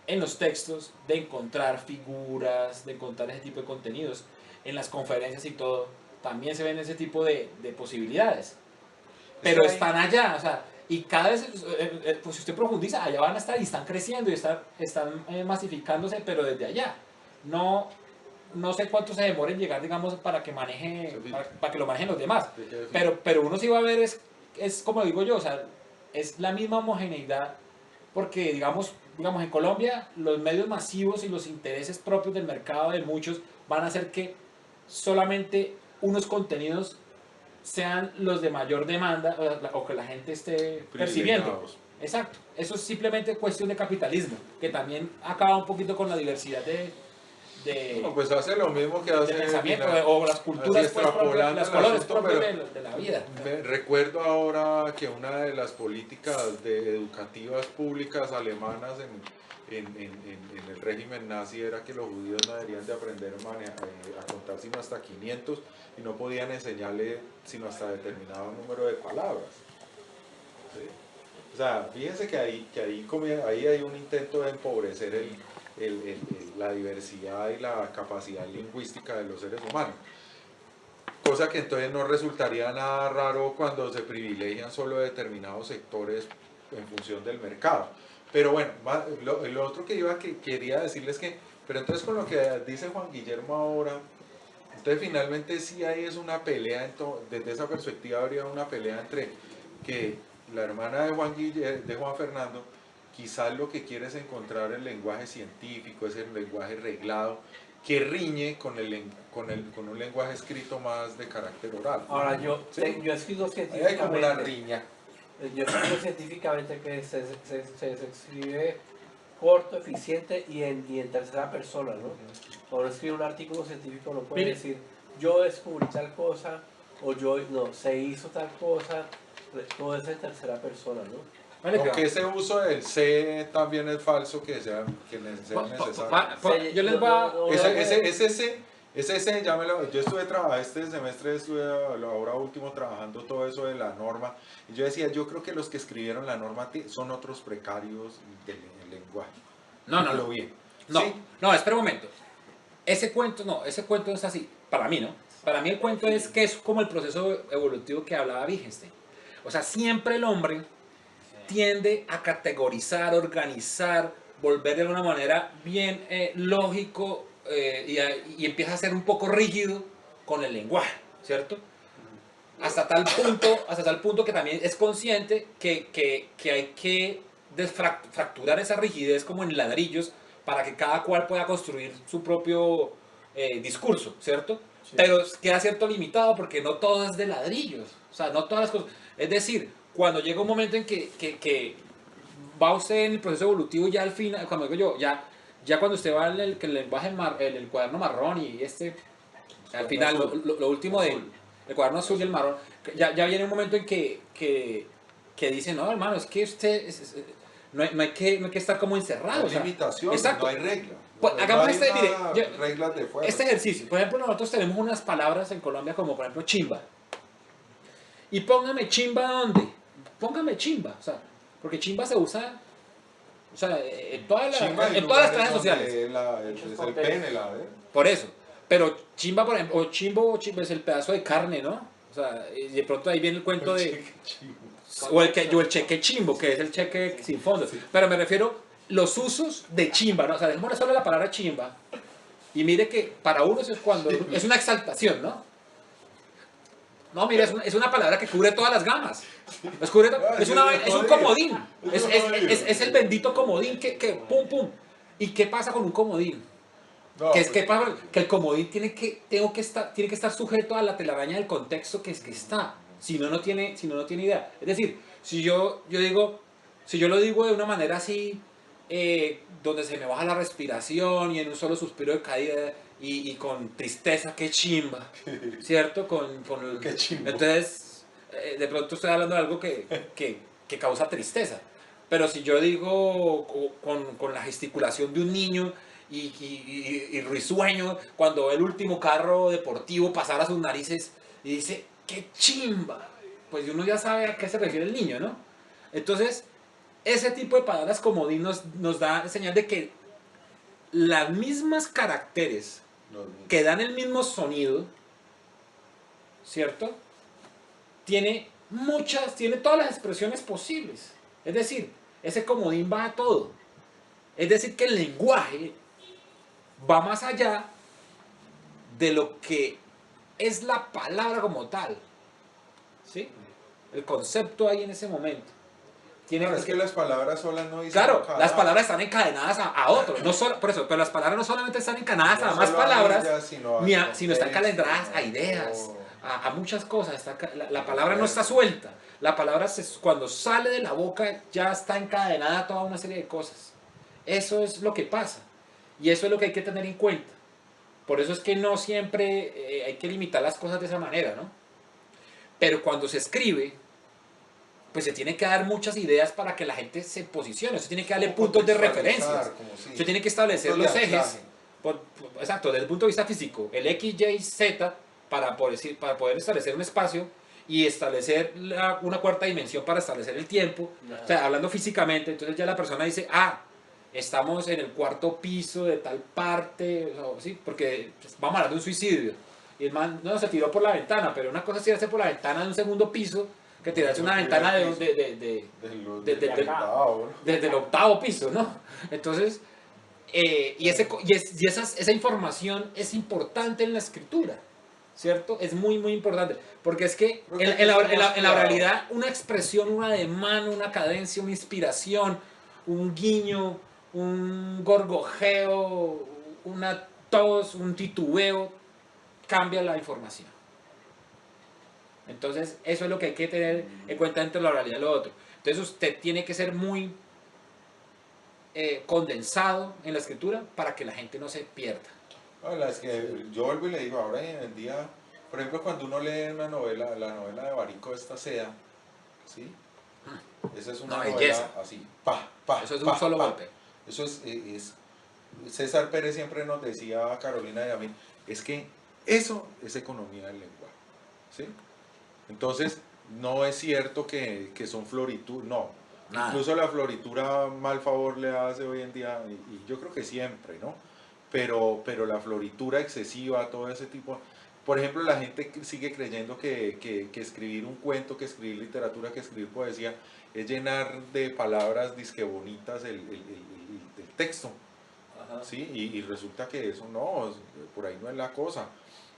en los textos de encontrar figuras, de encontrar ese tipo de contenidos. En las conferencias y todo, también se ven ese tipo de posibilidades. Pero que hay- están allá, o sea, y cada vez, pues si usted profundiza, allá van a estar y están creciendo y están masificándose, pero desde allá. No sé cuánto se demora en llegar, digamos, para que maneje, Sí. para que lo manejen los demás. Sí, que- Pero uno sí va a ver, es como digo yo, o sea, es la misma homogeneidad, porque digamos en Colombia los medios masivos y los intereses propios del mercado de muchos van a hacer que solamente unos contenidos sean los de mayor demanda o que la gente esté percibiendo. privilegiados. Exacto, eso es simplemente cuestión de capitalismo, que también acaba un poquito con la diversidad No, pues hace lo mismo que de hace pensamiento, Pina, o las culturas, así pues, propias, extrapolando las el colores asunto, propios pero de la vida. recuerdo ahora que una de las políticas educativas públicas alemanas en el régimen nazi era que los judíos no deberían de aprender a contar sino hasta 500 y no podían enseñarle sino hasta determinado número de palabras. ¿Sí? O sea, fíjense que ahí hay un intento de empobrecer la diversidad y la capacidad lingüística de los seres humanos. Cosa que entonces no resultaría nada raro cuando se privilegian solo determinados sectores en función del mercado. Pero bueno, lo otro que quería decirles que, pero entonces con lo que dice Juan Guillermo ahora, entonces finalmente sí ahí es una pelea, desde esa perspectiva habría una pelea entre que la hermana de Juan Fernando quizás lo que quiere es encontrar el lenguaje científico, es el lenguaje reglado, que riñe con un lenguaje escrito más de carácter oral. Ahora, yo he escrito Ahí hay como una científicamente, riña. yo he escrito científicamente que se escribe corto, eficiente y en tercera persona, ¿no? Cuando uno escribe un artículo científico no puede Mire. decir yo descubrí tal cosa o no, se hizo tal cosa, todo es en tercera persona, ¿no? Aunque ese uso del C también es falso, que sea necesario. Yo les voy a... Ese C, yo estuve trabajando, este semestre estuve ahora último trabajando todo eso de la norma, y yo decía, yo creo que los que escribieron la norma son otros precarios del lenguaje. No. Lo bien. No, ¿Sí? no, espera un momento. Ese cuento no es así. Para mí, ¿no? Para mí el cuento es que es como el proceso evolutivo que hablaba Wittgenstein. O sea, siempre el hombre tiende a categorizar, organizar, volver de alguna manera bien lógico y empieza a ser un poco rígido con el lenguaje, ¿cierto? Hasta tal punto que también es consciente que hay que fracturar esa rigidez como en ladrillos para que cada cual pueda construir su propio discurso, ¿cierto? Sí. Pero queda cierto limitado porque no todo es de ladrillos, o sea, no todas las cosas. Es decir, cuando llega un momento en que va usted en el proceso evolutivo ya al final, cuando digo yo, ya cuando usted va en el lenguaje, en el cuaderno marrón y al final, lo último del cuaderno azul y el marrón, ya viene un momento en que dice, no, hermano, es que usted... No hay que estar como encerrado. No hay limitaciones, no hay reglas. Pues, hagamos reglas de fuera. Este ejercicio. Por ejemplo, nosotros tenemos unas palabras en Colombia como, por ejemplo, chimba. Y póngame chimba ¿dónde? Póngame chimba. O sea, porque chimba se usa, o sea, en todas las clases sociales. Es el pene, Por eso. Pero chimba, por ejemplo, o chimbo es el pedazo de carne, ¿no? O sea, y de pronto ahí viene el cuento de... O el cheque chimbo, que es el cheque sin fondo. Sí. Pero me refiero los usos de chimba, ¿no? O sea, dejémosle solo la palabra chimba. Y mire que para uno eso es cuando... Es una exaltación, ¿no? No, mire, es una palabra que cubre todas las gamas. Es un comodín. Es el bendito comodín que pum, pum. ¿Y qué pasa con un comodín? No, que el comodín tiene que estar sujeto a la telaraña del contexto que está. Si no tiene idea. Es decir, si yo lo digo de una manera así, donde se me baja la respiración y en un solo suspiro de caída y con tristeza, qué chimba, ¿cierto? Qué chimba. Entonces, de pronto estoy hablando de algo que causa tristeza. Pero si yo digo con la gesticulación de un niño y risueño, cuando el último carro deportivo pasara a sus narices y dice... ¡Qué chimba! Pues uno ya sabe a qué se refiere el niño, ¿no? Entonces, ese tipo de palabras comodín nos da señal de que las mismas caracteres que dan el mismo sonido, ¿cierto? Tiene todas las expresiones posibles. Es decir, ese comodín va a todo. Es decir, que el lenguaje va más allá de lo que es la palabra como tal, ¿sí? El concepto ahí en ese momento. Es que las palabras solas no dicen claro, nada. las palabras están encadenadas a otros. No solo, por eso, pero las palabras no solamente están encadenadas a más palabras, sino están calendadas a ideas, a muchas cosas. La palabra no está suelta. La palabra cuando sale de la boca ya está encadenada a toda una serie de cosas. Eso es lo que pasa. Y eso es lo que hay que tener en cuenta. Por eso es que no siempre hay que limitar las cosas de esa manera, ¿no? Pero cuando se escribe, pues se tiene que dar muchas ideas para que la gente se posicione, se tiene que darle Como puntos de contextualizar, referencias, como sí, se tiene que establecer puntos los de ejes, anclaje. exacto, desde el punto de vista físico, el X, Y, Z, para poder establecer un espacio y establecer una cuarta dimensión para establecer el tiempo, o sea, hablando físicamente, entonces ya la persona dice, ah, estamos en el cuarto piso de tal parte, o, ¿sí? Porque pues, vamos a hablar de un suicidio, y el man no se tiró por la ventana, pero una cosa es tirarse por la ventana de un segundo piso, que tirarse una ventana Del octavo, ¿no? desde el octavo piso, ¿no? Entonces, esa información es importante en la escritura, ¿cierto? Es muy, muy importante, porque es que Creo que en la claro. realidad una expresión, un ademán, una cadencia, una inspiración, un guiño, un gorgojeo, una tos, un titubeo, cambia la información. Entonces, eso es lo que hay que tener en cuenta entre la oralidad y lo otro. Entonces, usted tiene que ser muy condensado en la escritura para que la gente no se pierda. No, es que yo vuelvo y le digo, ahora en el día, por ejemplo, cuando uno lee una novela, la novela de Barico esta Seda, ¿sí? Esa es una Una novela belleza. así, pa, pa, Eso es de pa, un solo pa. golpe. Eso César Pérez siempre nos decía a Carolina y a mí, es que eso es economía del lenguaje, ¿sí? Entonces, no es cierto que son florituras, no. Nada. Incluso la floritura mal favor le hace hoy en día, y yo creo que siempre, ¿no? Pero la floritura excesiva, todo ese tipo. Por ejemplo, la gente sigue creyendo que escribir un cuento, que escribir literatura, que escribir poesía, es llenar de palabras disque bonitas el texto. Ajá. ¿Sí? Y resulta que eso no, por ahí no es la cosa.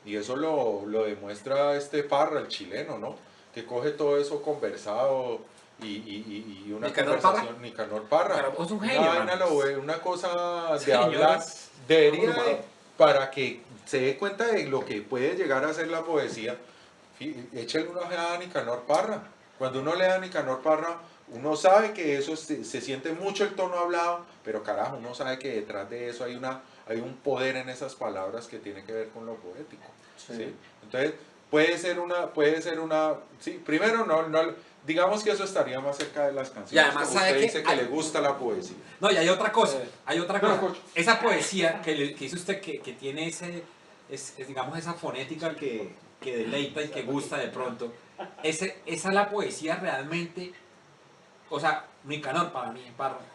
Y eso lo demuestra este Parra, el chileno, ¿no? Que coge todo eso conversado y una ¿Nicanor conversación, Nicanor Parra. Pero es un Una genio, vaina, hermano. una cosa de Señores, hablar, debería abrumador. para que se dé cuenta de lo que puede llegar a ser la poesía. Échale una ojeada a Nicanor Parra. Cuando uno lee a Nicanor Parra, uno sabe que eso se siente mucho el tono hablado, pero carajo, uno sabe que detrás de eso hay un poder en esas palabras que tiene que ver con lo poético. Sí. ¿Sí? Entonces, puede ser una, sí, primero digamos que eso estaría más cerca de las canciones. Y además, como ¿sabe usted qué? dice que le gusta la poesía. No, y hay otra cosa, Sí. hay otra Pero, cosa. coach. Esa poesía que dice usted que tiene digamos, esa fonética que deleita y que gusta de pronto, esa es la poesía realmente, o sea, Nicanor para mí,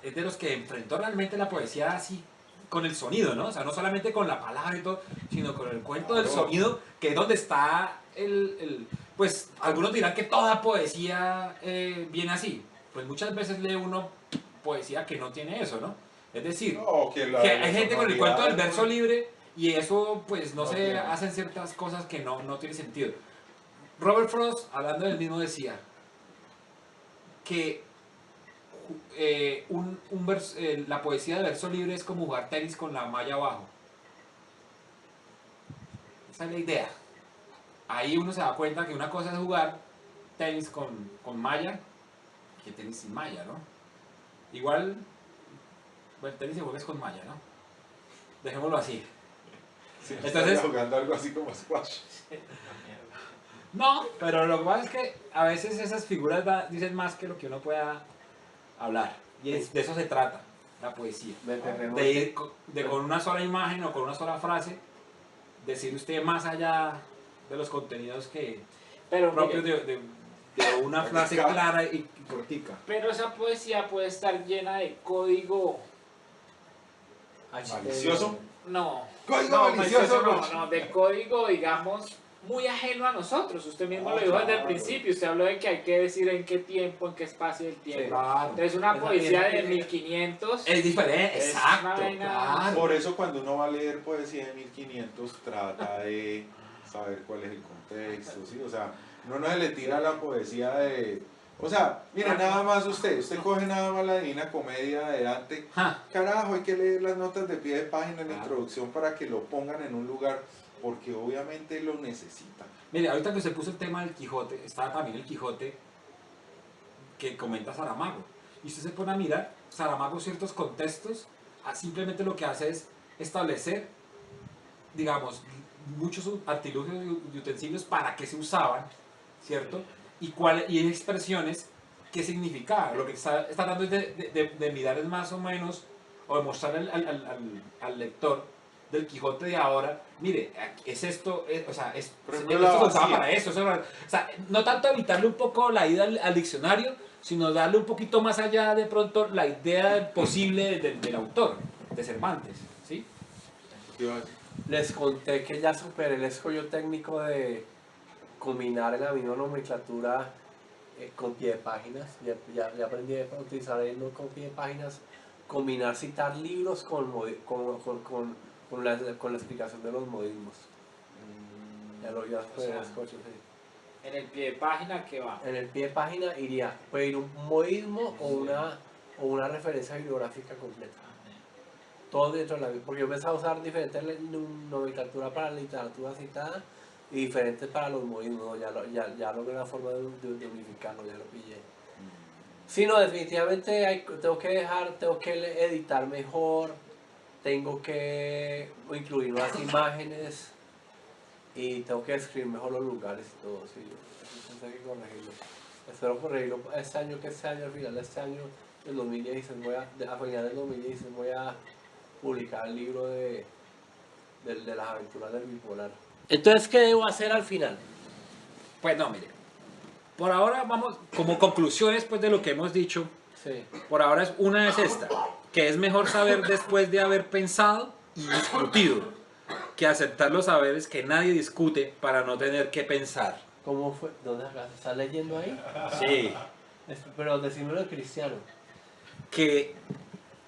es de los que enfrentó realmente la poesía así, con el sonido, ¿no? O sea, no solamente con la palabra y todo, sino con el cuento del Claro. sonido, que es donde está pues algunos dirán que toda poesía viene así. Pues muchas veces lee uno poesía que no tiene eso, ¿no? Es decir, No, que que hay gente con el cuento del sonoridad, verso libre y eso pues no No se tiene. hacen ciertas cosas que no tienen sentido. Robert Frost, hablando del mismo, decía que la poesía de verso libre es como jugar tenis con la malla abajo. Esa es la idea. Ahí uno se da cuenta que una cosa es jugar tenis con malla que tenis sin malla, ¿no? Igual, bueno, el tenis se juega con malla, ¿no? Dejémoslo así. Sí, Entonces- estaría jugando algo así como squash. No, pero lo que pasa es que a veces esas figuras dicen más que lo que uno pueda hablar. Y de eso se trata, la poesía. De ir con una sola imagen o con una sola frase, decir usted más allá de los contenidos que Pero, propios mire, de una frase clara y cortica. pero esa poesía puede estar llena de código. Malicioso. No. Código No, malicioso, no, Roch. no, de código, digamos, muy ajeno a nosotros. Usted mismo lo dijo desde el claro. principio. Usted habló de que hay que decir en qué tiempo, en qué espacio del tiempo. Claro. Entonces, una Esa- poesía esa- de 1500. Es diferente, Es exacto, una vaina- claro. Por eso cuando uno va a leer poesía de 1500 trata de saber cuál es el contexto, ¿sí? O sea, uno no se le tira la poesía de... O sea, mire, nada más usted coge nada más la Divina Comedia de Dante. Ja. Carajo, hay que leer las notas de pie de página en la Claro. introducción para que lo pongan en un lugar, porque obviamente lo necesitan. Mire, ahorita que usted puso el tema del Quijote, está también el Quijote que comenta Saramago. Y usted se pone a mirar, Saramago ciertos contextos, simplemente lo que hace es establecer digamos, muchos artilugios y utensilios para qué se usaban, ¿cierto? Y expresiones, qué significaba. Lo que está tratando es de mirar es más o menos, o de mostrarle al lector del Quijote de ahora, mire, es esto, o sea, Por ejemplo, la esto se usaba vacía. para eso, o sea, no tanto evitarle un poco la ida al diccionario, sino darle un poquito más allá de pronto la idea posible del autor, de Cervantes, ¿sí? Les conté que ya superé el escollo técnico de combinar en la misma nomenclatura con pie de páginas. Ya aprendí a utilizar el con pie de páginas, combinar, citar libros con la explicación de los modismos. Ya superé el escollo, sí. En el pie de página que va. En el pie de página puede ir un modismo o una referencia bibliográfica completa. Todo dentro de la misma, porque yo empecé a usar diferentes nomenclatura para la literatura citada y diferentes para los modismos, ya logré la forma de unificarlo, ya lo pillé. Sí, no, definitivamente tengo que editar mejor, tengo que incluir más imágenes y tengo que escribir mejor los lugares y todo, sí, eso hay que corregirlo. Espero corregirlo este año, al final de este año, el 2016, a final del 2016 voy a publicar el libro de las aventuras del bipolar. Entonces, ¿qué debo hacer al final? Pues no, mire, por ahora vamos, como conclusiones pues de lo que hemos dicho, Sí. por ahora una es esta, que es mejor saber después de haber pensado y discutido, que aceptar los saberes que nadie discute para no tener que pensar. ¿Cómo fue? ¿Dónde estás leyendo ahí? Sí. Pero decímelo en cristiano. Que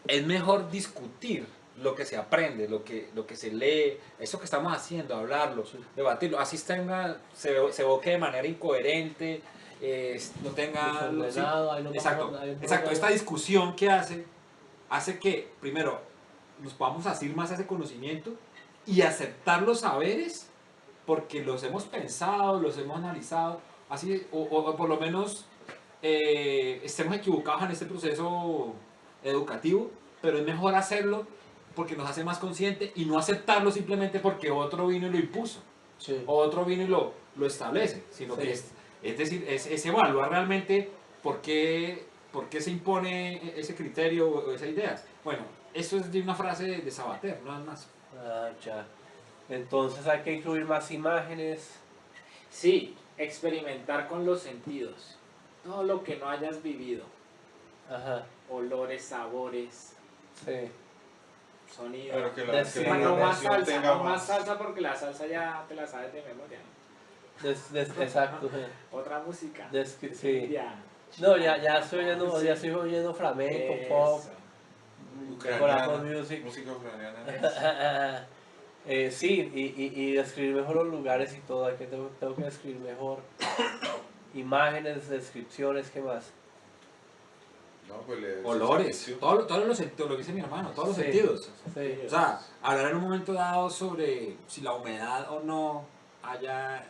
es mejor discutir lo que se aprende, lo que se lee, eso que estamos haciendo, hablarlo, debatirlo, así se evoque de manera incoherente, no tenga... Desordenado, ahí no exacto, pasa- ahí no exacto, pasa- esta discusión que hace que, primero, nos podamos asir más a ese conocimiento y aceptar los saberes porque los hemos pensado, los hemos analizado, así, o por lo menos estemos equivocados en este proceso educativo, pero es mejor hacerlo porque nos hace más conscientes y no aceptarlo simplemente porque otro vino y lo impuso, Sí. o otro vino y lo establece, sino Sí. que es decir, es evaluar realmente por qué se impone ese criterio o esa idea. Bueno, eso es de una frase de Sabater, nada más. Ah, ya. Entonces hay que incluir más imágenes. Sí, experimentar con los sentidos. Todo lo que no hayas vivido. Ajá. Olores, sabores, Sí. sonidos. Pero que Describe- la No más narración salsa, tenga no más salsa porque la salsa ya te la sabes de memoria. ¿No? Exacto. Otra música. Sí. Ya. No, ya estoy oyendo flamenco, pop, Eso. Corazón Music. música ucraniana. Sí, y describir mejor los lugares y todo. Tengo que describir mejor imágenes, descripciones, ¿qué más? No, pues Olores, todos los sentidos, lo que dice mi hermano, todos los Sí. sentidos. Sí. O sea, hablar en un momento dado sobre si la humedad o no haya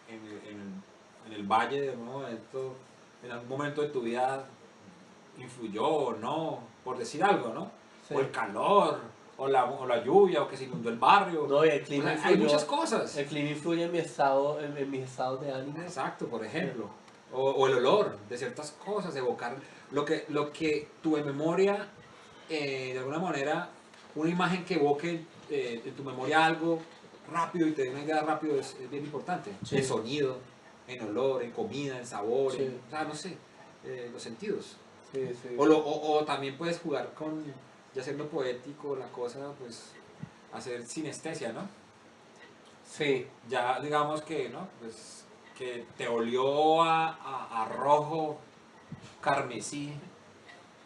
en el valle de algún momento, en algún momento de tu vida influyó o no, por decir algo, ¿no? Sí. O el calor, o la lluvia, o que se inundó el barrio. No, y el O clima sea, hay influyó- muchas cosas. El clima influye en mi estado, en mis estados de ánimo. Exacto, por ejemplo. O el olor de ciertas cosas, evocar lo que tu memoria, de alguna manera, una imagen que evoque en tu memoria algo rápido y te dé una idea rápido es bien importante. Sí. En sonido, en olor, en comida, en sabor, Sí. o sea, no sé, los sentidos. Sí, sí. O también puedes jugar con, ya siendo poético la cosa, pues hacer sinestesia, ¿no? Sí. Ya digamos que, ¿no? Pues que te olió a rojo carmesí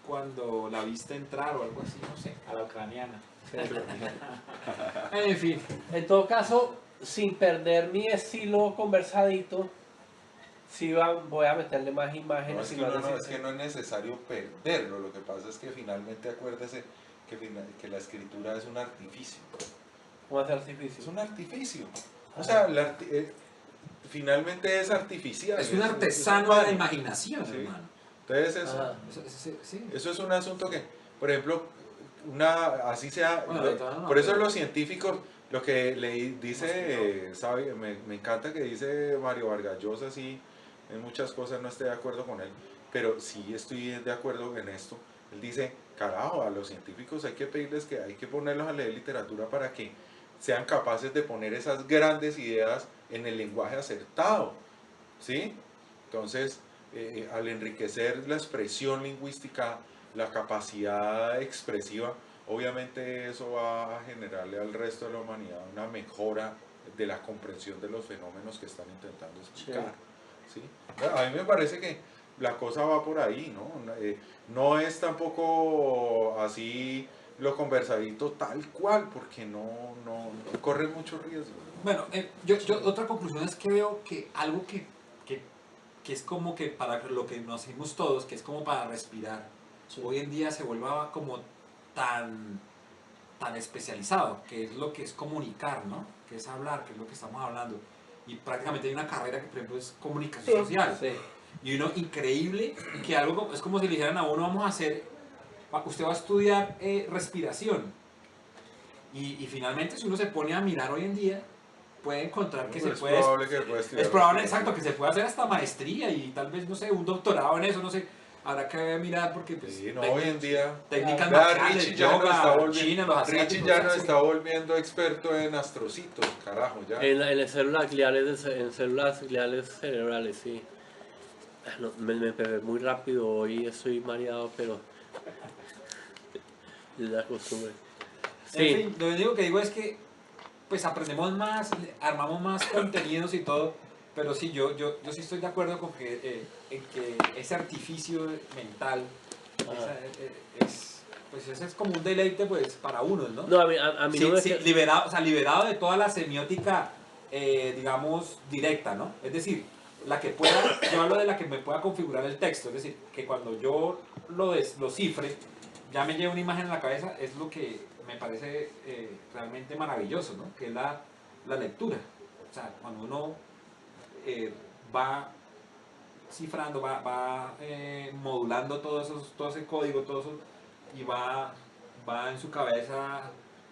cuando la viste entrar o algo así, no sé. A la ucraniana. Sí. En fin, En todo caso, sin perder mi estilo conversadito, sí voy a meterle más imágenes. No, es y que, más no es descripciones. que no es necesario perderlo, lo que pasa es que finalmente acuérdese que la escritura es un artificio. ¿Cómo hacer Es artificio? un artificio. O sea, finalmente es artificial. es un es artesano humano. de la imaginación, Sí. hermano. Entonces Ajá. Sí. eso es un asunto que, por ejemplo, así sea, Bueno, por eso pero- los científicos Lo que le dice, sabe, me encanta que dice Mario Vargas Llosa, sí, en muchas cosas no estoy de acuerdo con él, pero sí estoy de acuerdo en esto. Él dice, carajo, a los científicos hay que pedirles que hay que ponerlos a leer literatura para que sean capaces de poner esas grandes ideas en el lenguaje acertado, ¿sí? Entonces, al enriquecer la expresión lingüística, la capacidad expresiva, obviamente eso va a generarle al resto de la humanidad una mejora de la comprensión de los fenómenos que están intentando explicar. ¿Sí? A mí me parece que la cosa va por ahí, ¿no? No es tampoco así lo conversadito tal cual, porque no corre mucho riesgo. Bueno, yo otra conclusión es que veo que algo que es como que para lo que nos hacemos todos, que es como para respirar, Sí. hoy en día se vuelva como tan especializado, que es lo que es comunicar, ¿no? Que es hablar, que es lo que estamos hablando. Y prácticamente hay una carrera que, por ejemplo, es comunicación social. Sí. Y uno, increíble, que algo es como si le dijeran a uno, vamos a hacer, usted va a estudiar respiración. Y finalmente, si uno se pone a mirar hoy en día, puede encontrar que se Es puede... probable que pueda estudiar Es probable, respiración. exacto, que se puede hacer hasta maestría y tal vez, no sé, un doctorado en eso, no sé. Habrá que mirar porque pues, Sí, no, hoy en día técnicas vea, marciales, Richie ya nos está yoga, volviendo, China, los asiáticos. Richie ya nos sí. está volviendo experto en astrocitos, carajo, ya. En las células gliales, en células gliales cerebrales, sí. No, me pegué muy rápido, hoy estoy mareado, pero es la costumbre. Sí, En fin, lo único que digo es que pues aprendemos más, armamos más contenidos y todo, pero sí, yo sí estoy de acuerdo con que, en que ese artificio mental pues ese es como un deleite pues para unos, ¿no? no, a mí Sí, no me... sí, liberado, o sea, liberado de toda la semiótica, digamos, directa, ¿no? Es decir, la que pueda, yo hablo de la que me pueda configurar el texto, es decir, que cuando yo lo cifre, ya me lleva una imagen en la cabeza, es lo que me parece realmente maravilloso, ¿no? Que es la lectura. O sea, cuando uno va cifrando, va modulando todo ese código, todo eso, y va en su cabeza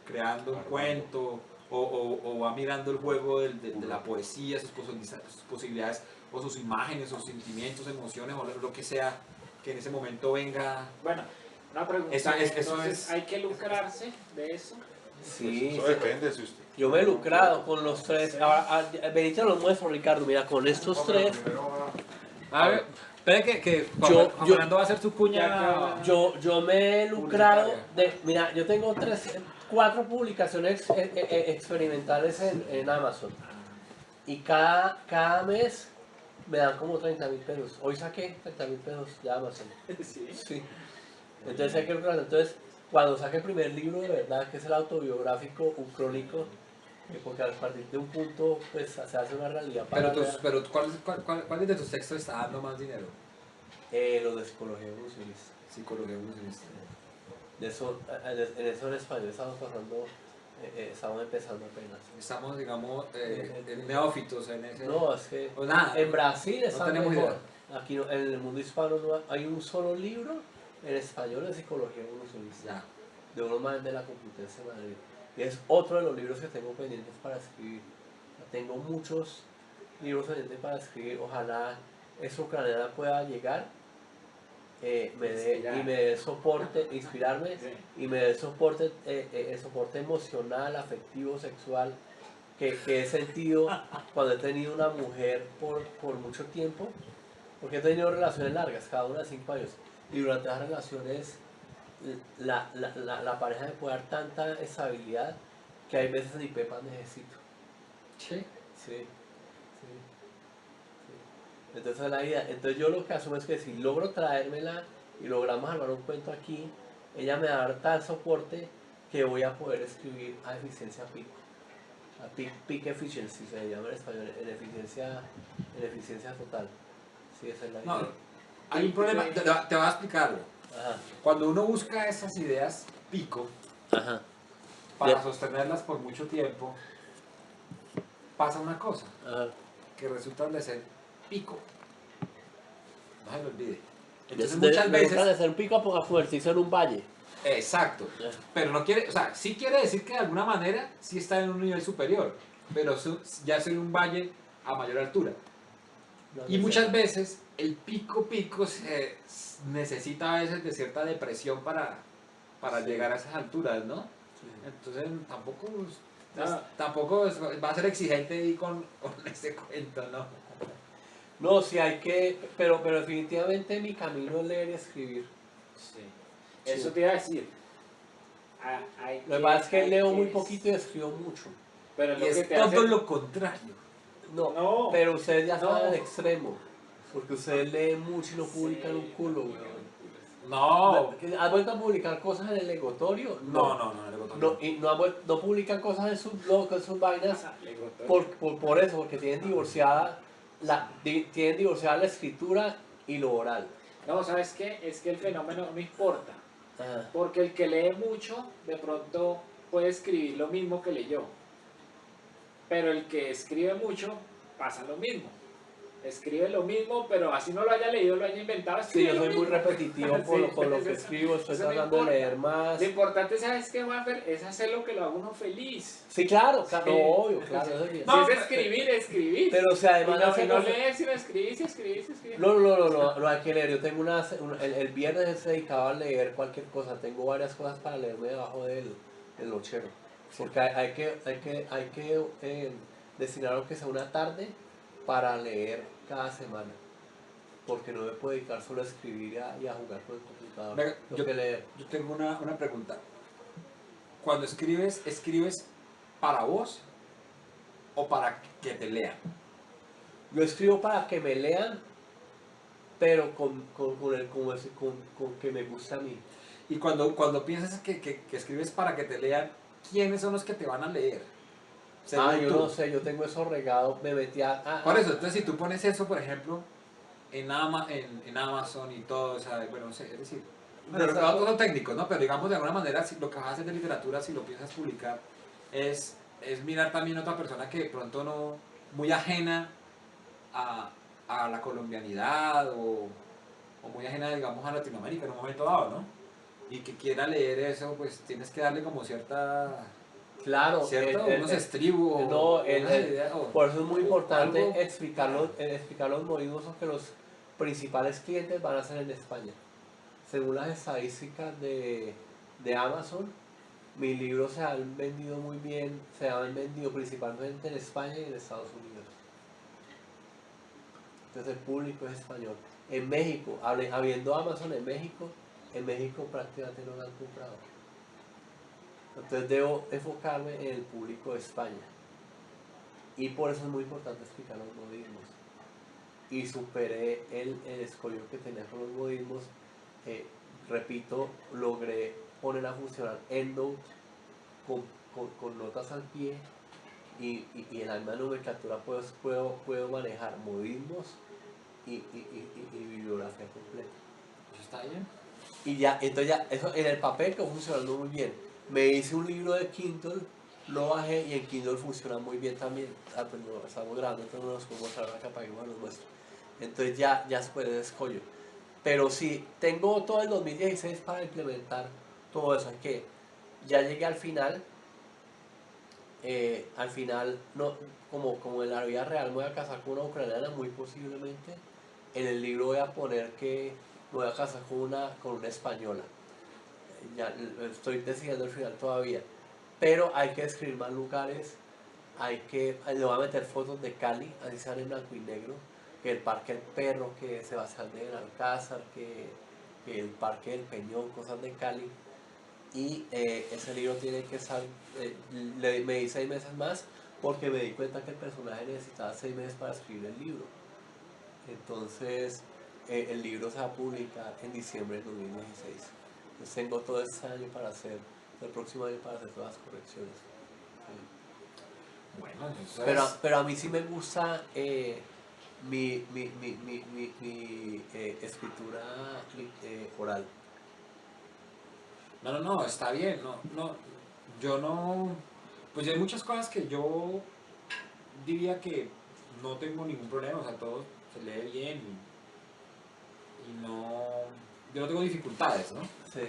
creando un cuento, o va mirando el juego de la poesía, sus posibilidades, o sus imágenes, sus sentimientos, emociones, o lo que sea, que en ese momento venga. Bueno, una pregunta. Eso Entonces, es- ¿hay que lucrarse de eso? Sí, Eso depende si usted. yo me he lucrado con los tres. Ahora, venite lo muestro, Ricardo. Mira, con estos tres, A ver, espere que Yo- Juan yo- Fernando va a hacer su cuña. yo me he lucrado de. Mira, yo tengo 4 publicaciones experimentales en Amazon. Y cada mes me dan como 30.000 pesos. Hoy saqué 30.000 pesos de Amazon. Sí. Sí. Entonces hay que lucrar. Entonces, cuando saque el primer libro de verdad, que es el autobiográfico, un crónico, porque al partir de un punto pues se hace una realidad para Pero ¿cuáles de tus textos está dando más dinero? lo de psicología evolucionista. Psicología evolucionista. De eso, en eso en español estamos pasando, estamos empezando apenas. Estamos, digamos, neófitos en ese. No, es que Pues nada. en Brasil está tenemos mejor. Aquí en el mundo hispano no hay un solo libro en español de psicología evolucionista. Ya. De uno más de la Complutense de Madrid. Y es otro de los libros que tengo pendientes para escribir. Tengo muchos libros pendientes para escribir. Ojalá eso Canadá pueda llegar me dé soporte, inspirarme y me dé soporte, soporte emocional, afectivo, sexual que he sentido cuando he tenido una mujer por mucho tiempo, porque he tenido relaciones largas, cada una de 5 años, y durante las relaciones la pareja me puede dar tanta estabilidad que hay veces ni pepas necesito. Sí. Sí. Entonces la idea, entonces yo lo que asumo es que si logro traérmela y logramos armar un cuento aquí, ella me va a dar tal soporte que voy a poder escribir a eficiencia pico. A peak efficiency se llama en español, en eficiencia total. Sí, esa es la idea. No, hay un problema, te voy a explicarlo. Ajá, Cuando uno busca esas ideas pico ajá. para Ya. sostenerlas por mucho tiempo, pasa una cosa, Ajá. que resultan de ser pico. No se lo olvide. Entonces De muchas veces, hacer un pico a fuerza y ser un valle. Exacto. Pero no quiere, o sea, sí quiere decir que de alguna manera sí está en un nivel superior, pero ya es en un valle a mayor altura. Y muchas veces el pico se necesita a veces de cierta depresión para Sí. llegar a esas alturas, ¿no? Sí. Entonces tampoco, No. tampoco va a ser exigente ahí con ese cuento, ¿no? No, sí hay que, pero definitivamente mi camino es leer y escribir. Sí. Sí. Eso te iba a decir. Lo que pasa es que hay leo que- muy poquito y escribo mucho. Pero Y lo que es te todo hace... lo contrario. No, No, pero ustedes ya no. saben el extremo. Porque ustedes leen mucho y no publican un culo, weón. No, ¿Has vuelto a publicar cosas en el legotorio? no, No, y no publican cosas en sus blogs, en sus vainas, por eso, porque tienen divorciada la escritura y lo oral. No, ¿sabes qué? Es que el fenómeno no importa. Ajá. Porque el que lee mucho, de pronto puede escribir lo mismo que leyó. Pero el que escribe mucho, pasa lo mismo. Escribe lo mismo, pero así no lo haya leído, lo haya inventado. Sí, escribe yo lo soy muy mismo. repetitivo Sí, con lo que eso- escribo, estoy eso no tratando de importa. leer más. Lo importante, ¿sabes qué, Juanfer? Es hacer lo que lo haga uno feliz. Sí, claro, claro, Sí. no, obvio, claro. Eso es bien. No, Si es escribir, escribir. Pero si además y no hacemos- leer, sino escribir, escribir. No hay que leer. Yo tengo el viernes es dedicado a leer cualquier cosa. Tengo varias cosas para leerme debajo del nochero. Porque hay que destinar aunque sea una tarde para leer cada semana. Porque no me puedo dedicar solo a escribir y a jugar con el computador. Venga, Tengo que leer. yo tengo una pregunta. Cuando escribes para vos o para que te lean? Yo escribo para que me lean, pero con que me gusta a mí. Y cuando piensas que escribes para que te lean, ¿quiénes son los que te van a leer? Según Yo tú. no sé, yo tengo eso regado, me metí Por eso, entonces si tú pones eso, por ejemplo, en Amazon y todo, o sea, bueno, no sé, es decir, bueno, los datos son técnicos, ¿no? Pero digamos, de alguna manera, si lo que vas a hacer de literatura, si lo piensas publicar, es mirar también a otra persona que de pronto no, muy ajena a la colombianidad o muy ajena, digamos, a Latinoamérica en un momento dado, ¿no? Y que quiera leer eso, pues tienes que darle como Claro, unos estribos no, o unas ideas. por eso es muy o importante algo. explicar los modismos que los principales clientes van a hacer en España. Según las estadísticas de Amazon, mis libros se han vendido muy bien, se han vendido principalmente en España y en Estados Unidos. Entonces el público es español. En México, habiendo Amazon en México prácticamente no lo han comprado. Entonces debo enfocarme en el público de España. Y por eso es muy importante explicar los modismos. Y superé el escollo que tenía con los modismos. Repito, logré poner a funcionar EndNote con notas al pie. Y en la misma nomenclatura puedo manejar modismos y bibliografía completa. Eso está bien. Y ya, entonces ya, eso en el papel quedó funcionando muy bien. Me hice un libro de Kindle, lo bajé y en Kindle funciona muy bien también. Pues no, estamos grabando, entonces no nos podemos mostrar acá para que los muestro. Entonces ya se puede escollo. Pero sí, tengo todo el 2016 para implementar todo eso. Es que ya llegué al final. No, como en la vida real me voy a casar con una ucraniana, muy posiblemente. En el libro voy a poner que me voy a casar con una española. Ya estoy decidiendo el final todavía. Pero hay que escribir más lugares. Le voy a meter fotos de Cali, así sale en blanco y negro. Que el Parque del Perro, que Sebastián de Alcázar, que el Parque del Peñón, cosas de Cali. Y ese libro tiene que estar, me di 6 meses más porque me di cuenta que el personaje necesitaba 6 meses para escribir el libro. Entonces el libro se va a publicar en diciembre del 2016. Entonces tengo todo este año el próximo año para hacer todas las correcciones. Bueno, entonces... Pero a mí sí me gusta mi escritura oral. No, está bien, yo no, pues hay muchas cosas que yo diría que no tengo ningún problema, o sea, todo se lee bien y no, yo no tengo dificultades, ¿no? Sí.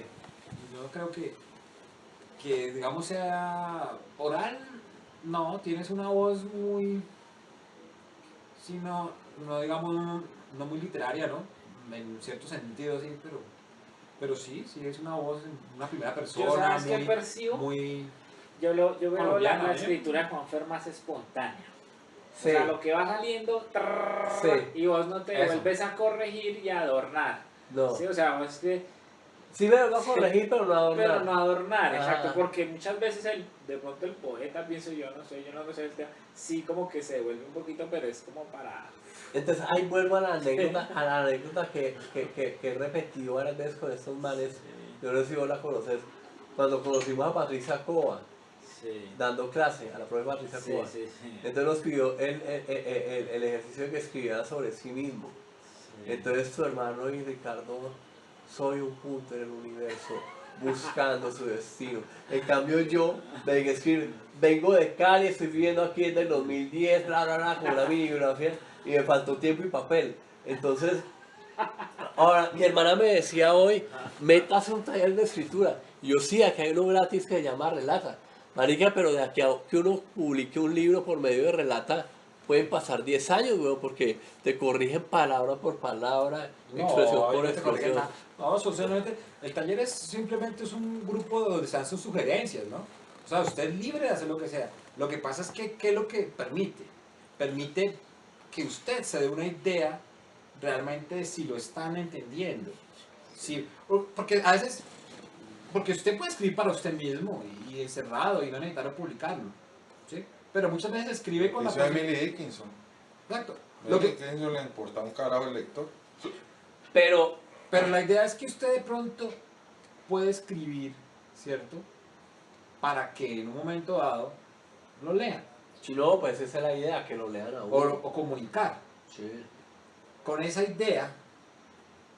Yo creo que digamos sea oral, no, tienes una voz muy, sí, no digamos, no muy literaria, ¿no? En cierto sentido, sí, pero sí, sí es una voz, una primera Yo persona, sabes que percibo, muy yo veo colombiana, la ¿eh? escritura de Juanfer más espontánea. Sí, O sea, lo que va saliendo sí, y vos no te Eso. vuelves a corregir y a adornar. no. Sí, o sea, vos que Sí me vengo a corregir, pero no adornar. pero no adornar, Ajá. exacto, porque muchas veces de pronto el poeta, pienso yo, no sé, yo no sé el tema, sí como que se devuelve un poquito, pero es como para... Entonces ahí vuelvo a la anécdota que he repetido varias veces con estos manes. Yo no sé si vos la conoces. Cuando conocimos a Patricia Cova, Sí, dando clase, a la profe Patricia sí, Cova, sí, sí. entonces nos pidió el ejercicio de que escribiera sobre sí mismo. Entonces tu hermano y Ricardo, soy un punto en el universo buscando su destino. En cambio yo, me que escribir, vengo de Cali, estoy viviendo aquí desde el 2010, bla, bla, bla, con una mini biografía, y me faltó tiempo y papel. Entonces, ahora, mi hermana me decía hoy, métase a un taller de escritura. Y yo sí, aquí hay uno gratis que se llama Relata. Marica, pero de aquí a que uno publique un libro por medio de Relata, pueden pasar 10 años, weón, porque te corrigen palabra por palabra, expresión No, por no te corrigen expresión. nada. No, socialmente, el taller es simplemente es un grupo donde se dan sus sugerencias, ¿no? O sea, usted es libre de hacer lo que sea. Lo que pasa es que, ¿qué es lo que permite? Permite que usted se dé una idea realmente de si lo están entendiendo. Sí, porque a veces, porque usted puede escribir para usted mismo y encerrado y no necesitar publicarlo, ¿sí? Pero muchas veces escribe con la Eso es posibilidad. Emily Dickinson. Exacto. Lo Lo que que, no le importaba un carajo el lector. Pero, pero la idea es que usted de pronto puede escribir, ¿cierto? Para que en un momento dado lo lean si no, pues esa es la idea, que lo lean a o, uno. o comunicar. Sí. Con esa idea,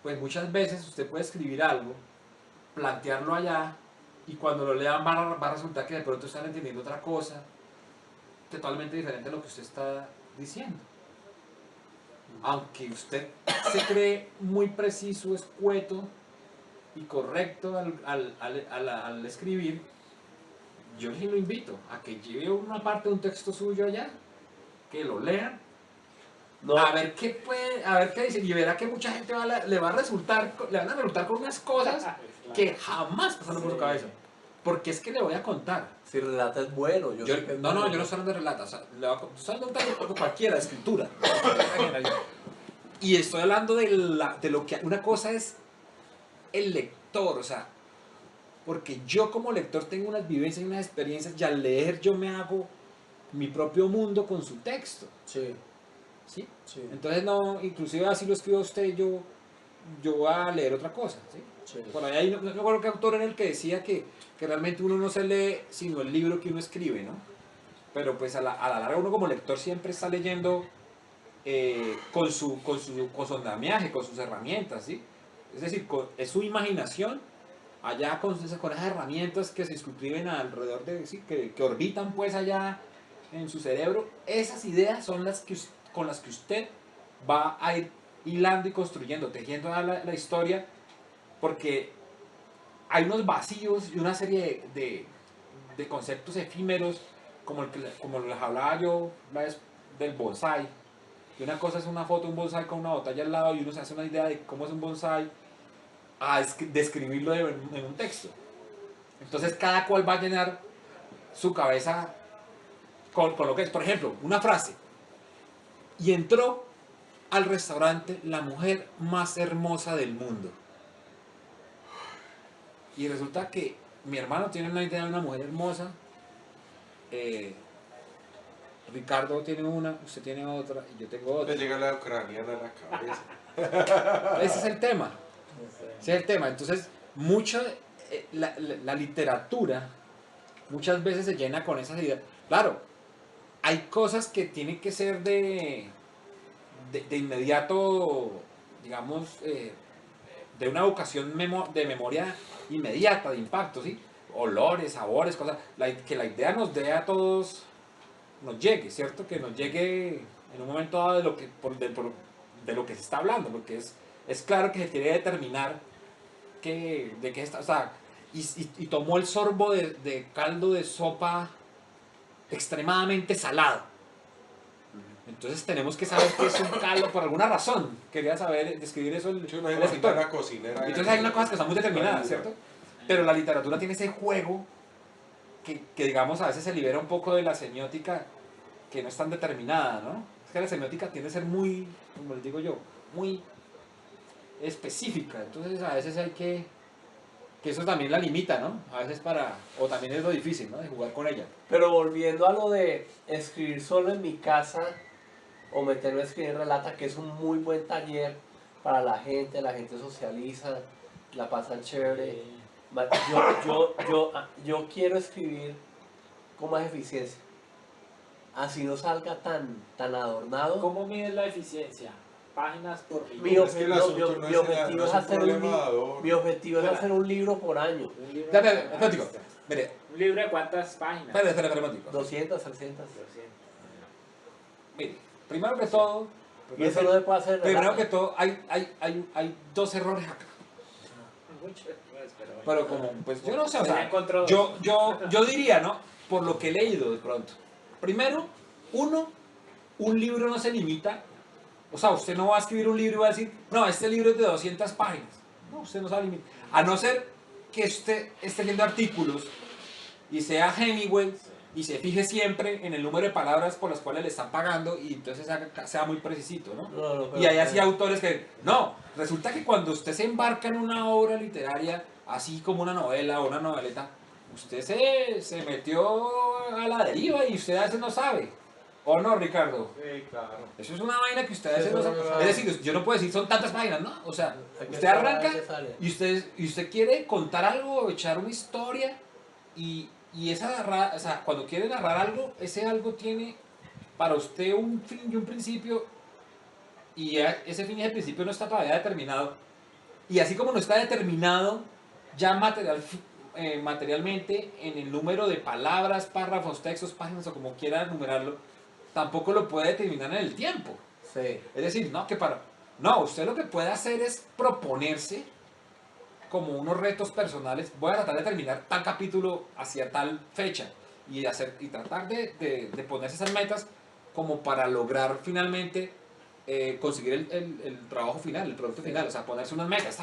pues muchas veces usted puede escribir algo, plantearlo allá y cuando lo lean va a resultar que de pronto están entendiendo otra cosa totalmente diferente a lo que usted está diciendo. Aunque usted se cree muy preciso, escueto y correcto al escribir, yo sí lo invito a que lleve una parte de un texto suyo allá, que lo lean, No, a ver qué puede, a ver qué dice, y verá que mucha gente le van a resultar con unas cosas que jamás pasaron por su cabeza. Porque es que le voy a contar. si Relata es bueno, yo sé que es No, bueno. yo no estoy hablando de relatos, o sea, estoy hablando de cualquiera, de escritura. Y estoy hablando de lo que una cosa es el lector, o sea, porque yo como lector tengo unas vivencias y unas experiencias y al leer yo me hago mi propio mundo con su texto, Sí, ¿sí? sí, Entonces no, inclusive así lo escribe usted, yo voy a leer otra cosa, ¿sí? sí. Por ahí hay, no me acuerdo qué autor era el que decía que realmente uno no se lee sino el libro que uno escribe, ¿no? Pero pues a la larga uno como lector siempre está leyendo con su andamiaje, con sus herramientas, ¿sí? Es decir, es su imaginación allá con esas herramientas que se inscriben alrededor de, ¿sí? que orbitan pues allá en su cerebro. Esas ideas son las que, con las que usted va a ir hilando y construyendo, tejiendo la historia, porque hay unos vacíos y una serie de conceptos efímeros, como les hablaba yo la vez del bonsai. Y una cosa es una foto de un bonsai con una botella al lado y uno se hace una idea de cómo es un bonsai a describirlo en un texto. Entonces cada cual va a llenar su cabeza con lo que es. Por ejemplo, una frase. Y entró al restaurante la mujer más hermosa del mundo. Y resulta que mi hermano tiene una idea de una mujer hermosa. Ricardo tiene una, usted tiene otra y yo tengo otra. Le llega la ucraniana a la cabeza. Ese es el tema. Ese es el tema. Entonces, mucho, la literatura muchas veces se llena con esas ideas. Claro, hay cosas que tienen que ser de inmediato, digamos, de una vocación de memoria inmediata, de impacto, ¿sí? Olores, sabores, cosas. Que la idea nos dé a todos, nos llegue, ¿cierto? Que nos llegue en un momento dado de lo que, de lo que se está hablando, porque es claro que se quiere determinar de qué está, o sea, y tomó el sorbo de caldo de sopa extremadamente salado. Entonces tenemos que saber qué es un caldo por alguna razón. Quería saber, describir eso Yo el imagino escritor. la cocinera. Entonces hay unas cosas que son muy determinadas, ¿cierto? Pero la literatura tiene ese juego que digamos a veces se libera un poco de la semiótica que no es tan determinada, ¿no? Es que la semiótica tiende a ser muy, como les digo yo, muy específica. Entonces a veces hay que eso también la limita, ¿no? A veces o también es lo difícil, ¿no? De jugar con ella. Pero volviendo a lo de escribir solo en mi casa o meterme a escribir en relata, que es un muy buen taller para la gente socializa, la pasan chévere. Yo quiero escribir con más eficiencia, así no salga tan adornado. ¿Cómo mides la eficiencia? Páginas por libro. Mi Es que el asunto no es objetivo es un hacer problema de adorno. mi objetivo es hacer un libro por año, Un libro, Espérate, mire, ¿Un libro de cuántas páginas? espérate un momentico. 200, 300. Mire, primero que todo, Y eso no se puede hacer en primero relata. que todo hay dos errores acá. Mucho después, Pero como, pues yo no sé, o Ya sea, encontró dos. yo diría, ¿no? Por lo que he leído de pronto. Primero, un libro no se limita. O sea, usted no va a escribir un libro y va a decir, no, este libro es de 200 páginas. No, usted no se va a limitar. A no ser que usted esté leyendo artículos y sea Hemingway y se fije siempre en el número de palabras por las cuales le están pagando y entonces sea muy precisito, ¿no? No, Y hay así autores que, no, resulta que cuando usted se embarca en una obra literaria, así como una novela o una noveleta, usted se metió a la deriva y usted a veces no sabe. ¿O no, Ricardo? Sí, claro. Eso es una vaina que usted a veces Sí, no eso sabe. es verdad. Es decir, yo no puedo decir son tantas páginas, ¿no? O sea, Hay que usted saber arranca qué sale. y usted quiere contar algo o echar una historia y o sea, cuando quiere narrar algo, ese algo tiene para usted un fin y un principio y ese fin y ese principio no está todavía determinado. Y así como no está determinado ya materialmente en el número de palabras, párrafos, textos, páginas o como quiera enumerarlo, tampoco lo puede determinar en el tiempo. Sí. Es decir, no, usted lo que puede hacer es proponerse como unos retos personales. Voy a tratar de terminar tal capítulo hacia tal fecha y tratar de ponerse esas metas como para lograr finalmente conseguir el trabajo final, el producto final. O sea, ponerse unas metas.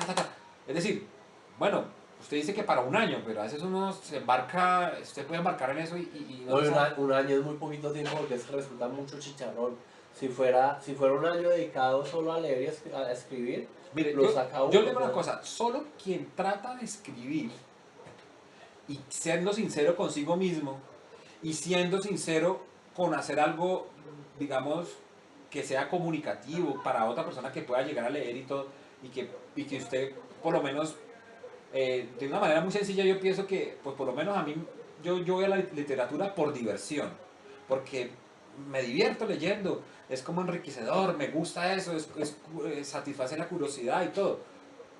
Es decir, bueno, usted dice que para un año, pero a veces uno se embarca, usted puede embarcar en eso y No, se sabe. un año es muy poquito tiempo porque es que resulta mucho chicharrón. Si fuera un año dedicado solo a leer y a escribir, Mire, lo saca uno. yo le digo una cosa, solo quien trata de escribir y siendo sincero consigo mismo y siendo sincero con hacer algo, digamos, que sea comunicativo para otra persona que pueda llegar a leer y todo, y que usted por lo menos, de una manera muy sencilla, yo pienso que, pues por lo menos a mí, yo voy a la literatura por diversión, porque me divierto leyendo, es como enriquecedor, me gusta eso, satisface la curiosidad y todo.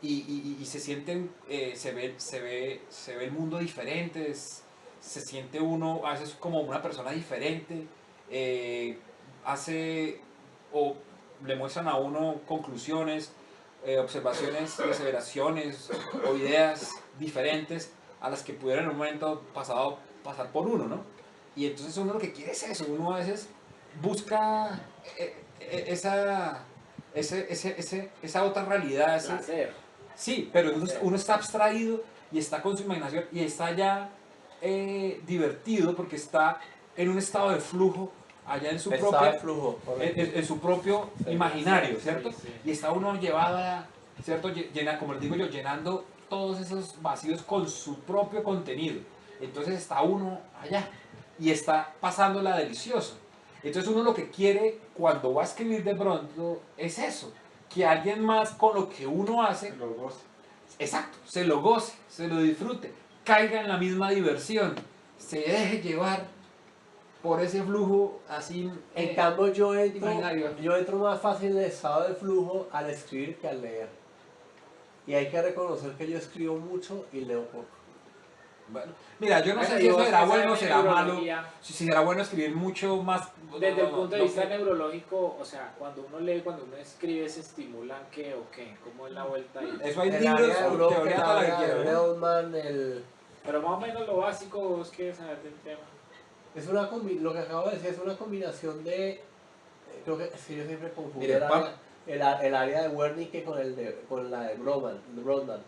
Y se sienten, se ve el mundo diferente, se siente uno a veces como una persona diferente, hace o le muestran a uno conclusiones, observaciones, aseveraciones o ideas diferentes a las que pudieran en un momento pasado pasar por uno, ¿no? Y entonces uno lo que quiere es eso, uno a veces busca esa otra realidad, Placer. sí, pero uno está abstraído y está con su imaginación y está ya divertido porque está en un estado de flujo allá en su Flujo, correcto. en su propio imaginario, sí, ¿cierto? sí. Y está uno llevado a, ¿cierto? Como les digo yo, llenando todos esos vacíos con su propio contenido. Entonces está uno allá y está pasándola delicioso. Entonces uno lo que quiere cuando va a escribir de pronto es eso, que alguien más con lo que uno hace, Se lo goce. exacto, se lo goce, se lo disfrute, caiga en la misma diversión, se deje llevar por ese flujo así. En cambio, imaginario. yo entro más fácil en el estado de flujo al escribir que al leer. Y hay que reconocer que yo escribo mucho y leo poco. Bueno, mira, yo no Bueno, sé y si eso vos será que bueno o sabes de será malo, neurología, si será bueno escribir mucho más. desde el no, punto de no vista sé. neurológico, o sea, cuando uno lee, cuando uno escribe, ¿se estimulan qué o qué? ¿Cómo es la vuelta ahí? Eso hay El libros, área de Broca, teoría el toda la que área de quieras, ¿no? Bellman, el... Pero más o menos lo básico, vos querés saber del tema. Es una lo que acabo de decir es una combinación de... creo que sí, yo siempre confundo Mire, el área de Wernicke con la de Brodmann.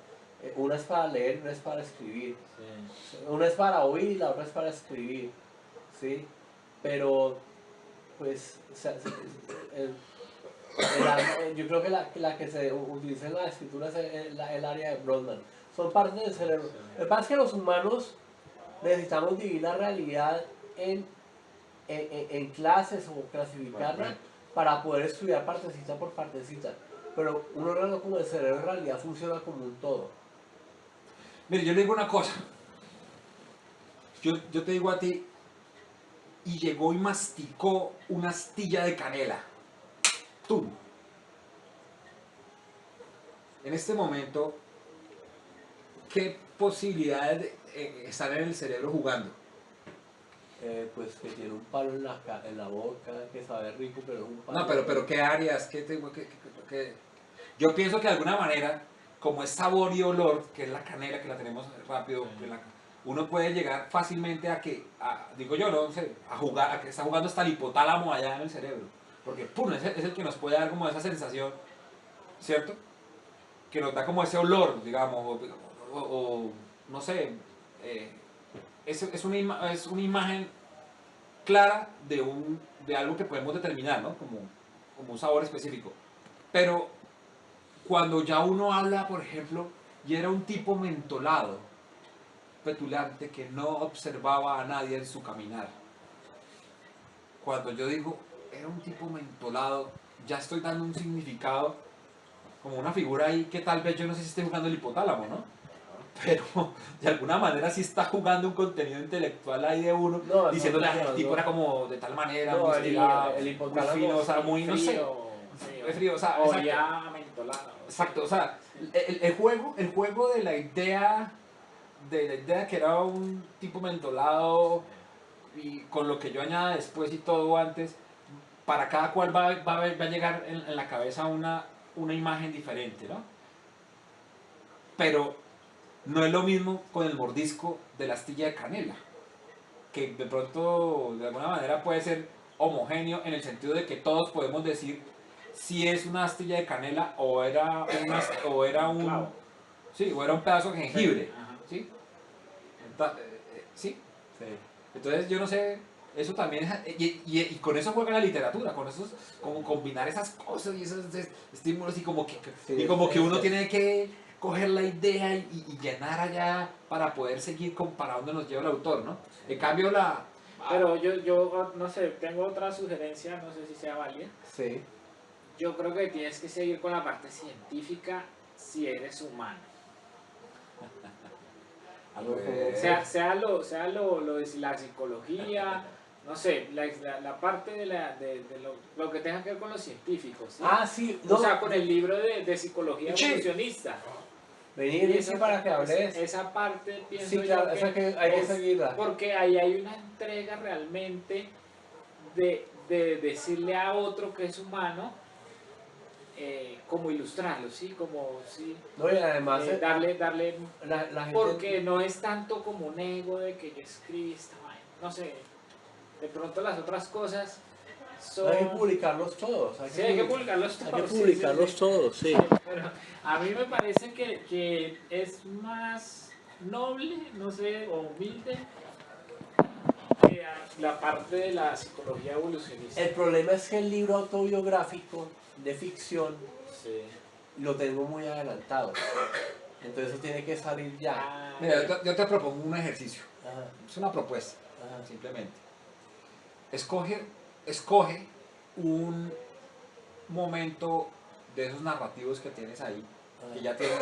Una es para leer y una es para escribir. Una es para oír y la otra es para escribir. ¿Sí? Pero, pues, o sea, yo creo que la que se utiliza en la escritura es el área de Brodmann. Son partes del cerebro. Lo que pasa es que los humanos necesitamos dividir la realidad en clases o clasificarla para poder estudiar partecita por partecita. Pero un órgano como el cerebro en realidad funciona como un todo. Mire, yo le digo una cosa. Yo te digo a ti, y llegó y masticó una astilla de canela. Tú. En este momento, ¿qué posibilidades están en el cerebro jugando? Pues que tiene un palo en la boca, que sabe rico, pero es un palo. No, pero ¿qué áreas? Yo pienso que de alguna manera, como es sabor y olor, que es la canela, que la tenemos rápido, uno puede llegar fácilmente digo yo, no sé, a jugar, a que está jugando hasta el hipotálamo allá en el cerebro. Porque, pum, es el que nos puede dar como esa sensación, ¿cierto? Que nos da como ese olor, digamos, o no sé, es una imagen clara de algo que podemos determinar, ¿no? Como un sabor específico. Pero cuando ya uno habla, por ejemplo, y era un tipo mentolado, petulante, que no observaba a nadie en su caminar. Cuando yo digo, era un tipo mentolado, ya estoy dando un significado, como una figura ahí que tal vez yo no sé si esté jugando el hipotálamo, ¿no? Pero de alguna manera sí está jugando un contenido intelectual ahí de uno, No, diciéndole no, el tipo no. era como de tal manera, No, muy el estirado, muy hipotálamo fino, o sea, muy, no sé, muy frío, o sea, O exacto. ya mentolado. Exacto, o sea, el juego de la idea que era un tipo mentolado y con lo que yo añada después y todo antes, para cada cual va a llegar en la cabeza una imagen diferente, ¿no? Pero no es lo mismo con el mordisco de la astilla de canela, que de pronto de alguna manera puede ser homogéneo en el sentido de que todos podemos decir si es una astilla de canela o era un clavo. sí, o era un pedazo de jengibre, Ajá. ¿sí? Sí. Sí. Entonces yo no sé, eso también y con eso juega la literatura, con eso como combinar esas cosas y esos estímulos y como que uno tiene que coger la idea y llenar allá para poder seguir para dónde nos lleva el autor, ¿no? En cambio Pero yo no sé, tengo otra sugerencia, no sé si sea válida. Sí. Yo creo que tienes que seguir con la parte científica si eres humano. Sea lo de la psicología, no sé, la parte de lo que tenga que ver con los científicos. ¿Sí? Ah, sí. No, O sea, con el libro de psicología Sí. evolucionista. venir Y sí para que hables. Esa parte pienso Sí, yo claro, esa que hay que seguirla. porque ahí hay una entrega realmente de decirle a otro que es humano, como ilustrarlo, ¿sí? Como, sí, No, y además darle la gente... porque no es tanto como un ego de que yo escribí esta vaina, no sé, de pronto las otras cosas son... Hay que publicarlos todos. Sí, hay que publicarlos todos. Hay que sí, publicarlos sí. todos, sí. Pero a mí me parece que es más noble, no sé, o humilde, que la parte de la psicología evolucionista. El problema es que el libro autobiográfico de ficción Sí. lo tengo muy adelantado. Entonces eso tiene que salir ya. Ah, mira, yo te propongo un ejercicio, Ajá, es una propuesta, ajá. simplemente. Escoge un momento de esos narrativos que tienes ahí, que ya tienes,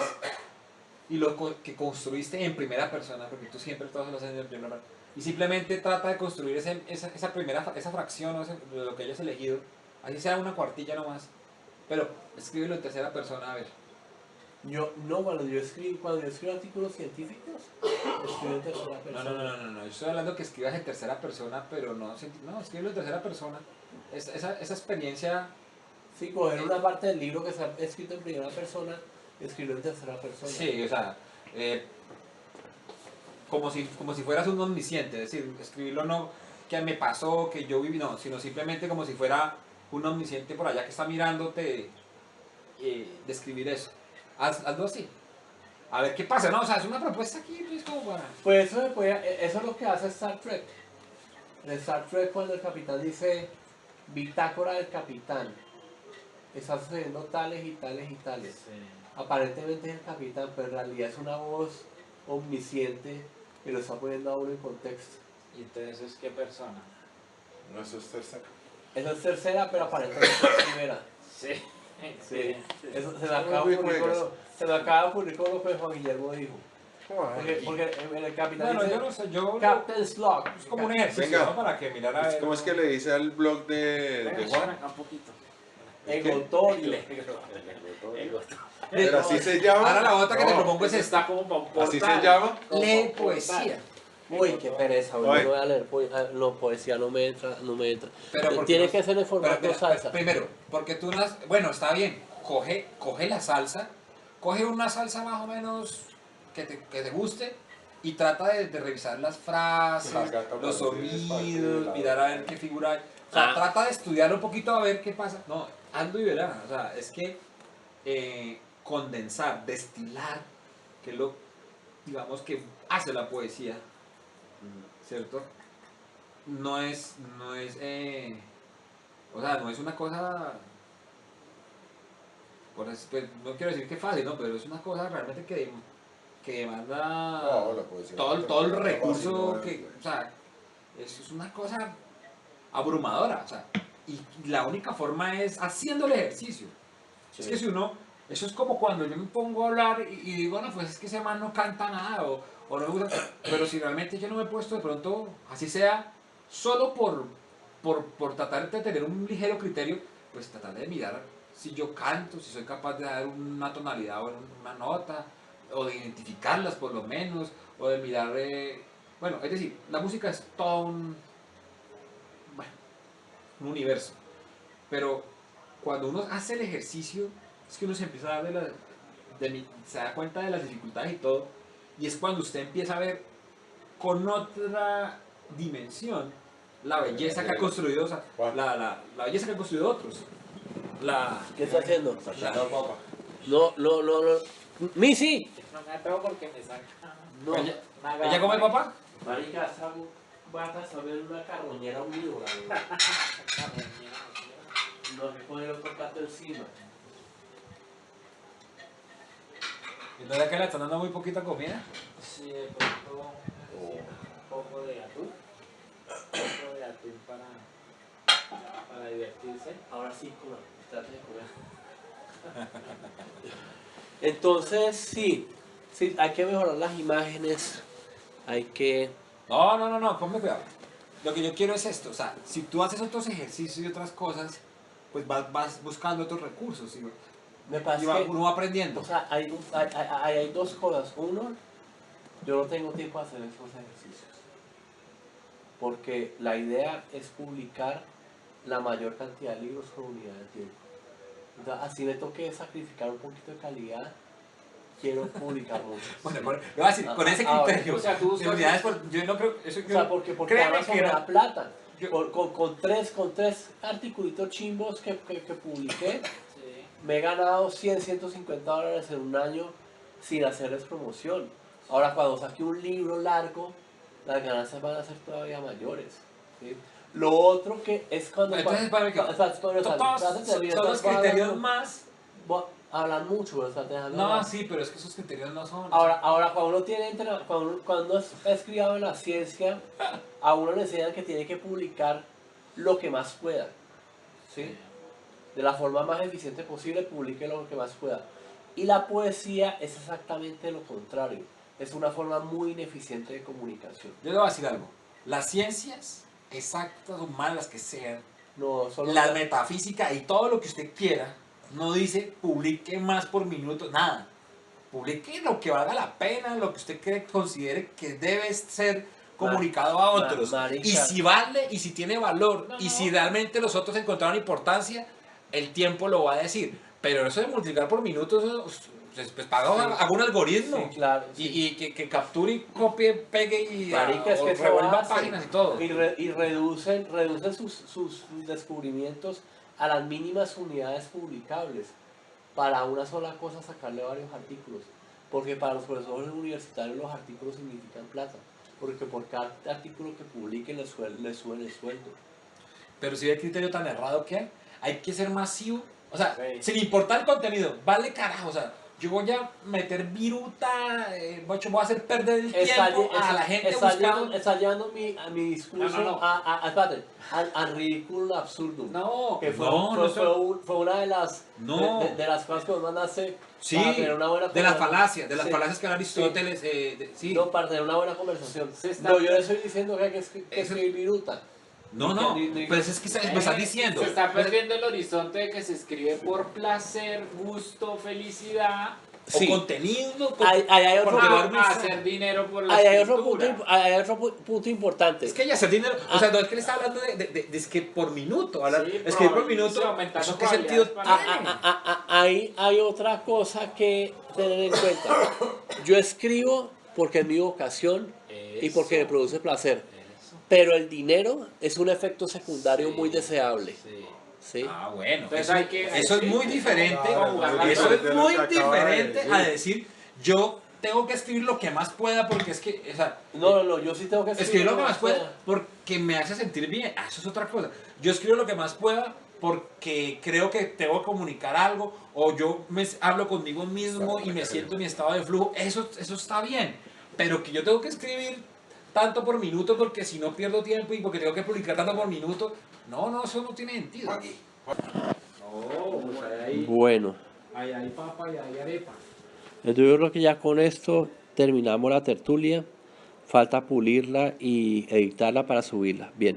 y que construiste en primera persona, porque tú siempre todos los haces en primera persona, y simplemente trata de construir esa fracción de lo que hayas elegido, así sea una cuartilla nomás, pero escríbelo en tercera persona, a ver. Cuando yo escribo artículos científicos, Escribir en tercera No, persona. no. Yo estoy hablando que escribas en tercera persona, pero no, escribirlo en tercera persona. Esa experiencia. Sí, coger una parte del libro que está escrito en primera persona y escribirlo en tercera persona. Sí, o sea, como si fueras un omnisciente, es decir, escribirlo no que me pasó, que yo viví, no, sino simplemente como si fuera un omnisciente por allá que está mirándote, describir eso. Hazlo así. A ver qué pasa, ¿no? O sea, es una propuesta aquí, pues, como para... Pues eso es lo que hace Star Trek. En Star Trek, cuando el capitán dice bitácora del capitán, está sucediendo tales y tales y tales. Aparentemente es el capitán, pero en realidad es una voz omnisciente que lo está poniendo a uno en contexto. ¿Y entonces qué persona? No, eso es tercera. Eso es tercera, pero aparentemente es primera. Sí. Sí. Eso se me Muy acaba de ocurrir juegas. con lo que Juan Guillermo dijo. Porque el capitán Bueno, dice yo no sé, yo... Captain's Log. Es como un ejercicio, Venga. ¿no? Para que mirara... ¿Cómo es que le dice al blog de Venga, Juan? acá un poquito. Egotorio. Pero así se llama. Ahora la otra que te No, propongo es esta. Está como para un portal. Así se llama. Como Lee para un poesía. portal. Uy, qué pereza, Oye. no voy a leer poesía, no me entra. Pero porque Tiene no- que ser en pero formato mira, salsa. Primero, porque tú bueno, está bien, coge la salsa, coge una salsa más o menos que te guste y trata de revisar las frases, La gata los Martínez, sonidos, Martínez, mirar a ver qué figura hay. O sea, Ah. trata de estudiarlo un poquito a ver qué pasa. No, ando y verá. O sea, es que condensar, destilar, que es lo, digamos, que hace la poesía, ¿cierto? No es, o sea, no es una cosa, pues, no quiero decir que fácil, ¿no? Pero es una cosa realmente que demanda No, la poesía. todo el no, recurso no, que, o sea, es una cosa abrumadora, o sea, y la única forma es haciendo el ejercicio. Es que si uno, eso es como cuando yo me pongo a hablar y digo, no, pues es que ese man no canta nada o no me gusta, pero si realmente yo no me he puesto de pronto, así sea, solo por tratar de tener un ligero criterio, pues tratar de mirar si yo canto, si soy capaz de dar una tonalidad o una nota, o de identificarlas por lo menos, o de mirar, bueno, es decir, la música es todo bueno, un universo, pero cuando uno hace el ejercicio, es que uno se empieza a dar se da cuenta de las dificultades y todo, y es cuando usted empieza a ver con otra dimensión la belleza que ha construido, o sea, la belleza que han construido otros. ¿Qué está haciendo? No, papá. No. ¡Missy! No me atrevo porque me saca. No. ¿Ella come papá? Marica, esa vaca está viendo una carroñera omnívora. No hay que ponerlo por plato encima. Entonces que le están dando muy poquita comida. Sí, de pronto un poco de atún. Un poco de atún para divertirse. Ahora sí, trate de comer. Entonces, sí, hay que mejorar las imágenes, hay que... No, ponme cuidado. Lo que yo quiero es esto, o sea, si tú haces otros ejercicios y otras cosas, pues vas buscando otros recursos, ¿sí? Me Y parece que, uno va aprendiendo. o sea, hay dos cosas. Uno, yo no tengo tiempo de hacer esos ejercicios. Porque la idea es publicar la mayor cantidad de libros por unidad de tiempo. Entonces, así me toque sacrificar un poquito de calidad, quiero publicar mucho. Bueno, le voy a decir, con ese Ahora, criterio, o sea, tú buscas- de unidades yo no creo, eso O sea, porque créeme Amazon que me no. da plata. Yo- Con tres articulitos chimbos que publiqué, Sí. me he ganado $100, $150 en un año sin hacerles promoción. Ahora, cuando saque un libro largo, las ganancias van a ser todavía mayores. ¿sí? Lo otro que es cuando... Entonces, para que todos los criterios más. Hablan mucho, pero estás dejando No, hablar. sí, pero es que esos criterios no son. Ahora cuando uno cuando es criado en la ciencia, a uno le enseñan que tiene que publicar lo que más pueda, ¿sí? De la forma más eficiente posible, publique lo que más pueda. Y la poesía es exactamente lo contrario. Es una forma muy ineficiente de comunicación. Yo le voy a decir algo. Las ciencias exactas o malas las que sean, No, solo la metafísica y todo lo que usted quiera, no dice publique más por minuto, nada. publique lo que valga la pena, lo que usted considere que debe ser comunicado a otros. Marica. Y si vale, y si tiene valor, No, y no. si realmente los otros encontraron importancia, el tiempo lo va a decir. Pero eso de multiplicar por minutos, pues paga algún algoritmo. Sí, claro. Y que capture y copie, pegue y Marica, es o que eso revuelva hace. páginas y todo. Y reducen sus descubrimientos a las mínimas unidades publicables. Para una sola cosa sacarle varios artículos. Porque para los profesores universitarios los artículos significan plata. Porque por cada artículo que publiquen le suben el sueldo. Pero si ve el criterio tan errado que hay que ser masivo. O sea, Sí. sin importar el contenido, vale carajo. O sea, yo voy a meter viruta, voy a hacer perder el tiempo a la gente buscando. Está llevando a mi discurso No. espérate, al ridículo absurdo. No, Que fue, No, no fue una de las, No. de las cosas que nos mandaste Sí, para tener una buena de las conversación. falacias, que era Aristóteles. Sí. No, para tener una buena conversación. Se está- No, yo le estoy diciendo que hay que Eso- escribir viruta. No, pues es que me estás diciendo. Se está perdiendo el horizonte de que se escribe por placer, gusto, felicidad, O Sí. contenido. Hay otro porque punto- va a a hacer dinero por la Hay otro escritura. punto importante. Es que ya hacer dinero, o sea, no es que le está hablando de es que por minuto, hablar, Sí, es que por sí, minuto, aumentando ¿eso qué sentido probabilidades tiene? para- Hay otra cosa que tener en cuenta. Yo escribo porque es mi vocación y porque me produce placer. Pero el dinero es un efecto secundario muy deseable. ¿Sí? Ah, bueno, Entonces eso, hay que- eso es muy diferente, Claro, eso de es lo muy que acaba de diferente decir. a decir, yo tengo que escribir lo que más pueda porque es que, o sea, No, yo sí tengo que escribir lo que más pueda porque me hace sentir bien. Ah, eso es otra cosa. Yo escribo lo que más pueda porque creo que tengo que comunicar algo o yo me hablo conmigo mismo y me siento en mi estado de flujo. Eso está bien. Pero que yo tengo que escribir tanto por minuto porque si no pierdo tiempo y porque tengo que publicar tanto por minuto. No, eso no tiene sentido. No, pues ahí Bueno, hay papa y hay arepa. entonces yo creo que ya con esto terminamos la tertulia. Falta pulirla y editarla para subirla. Bien.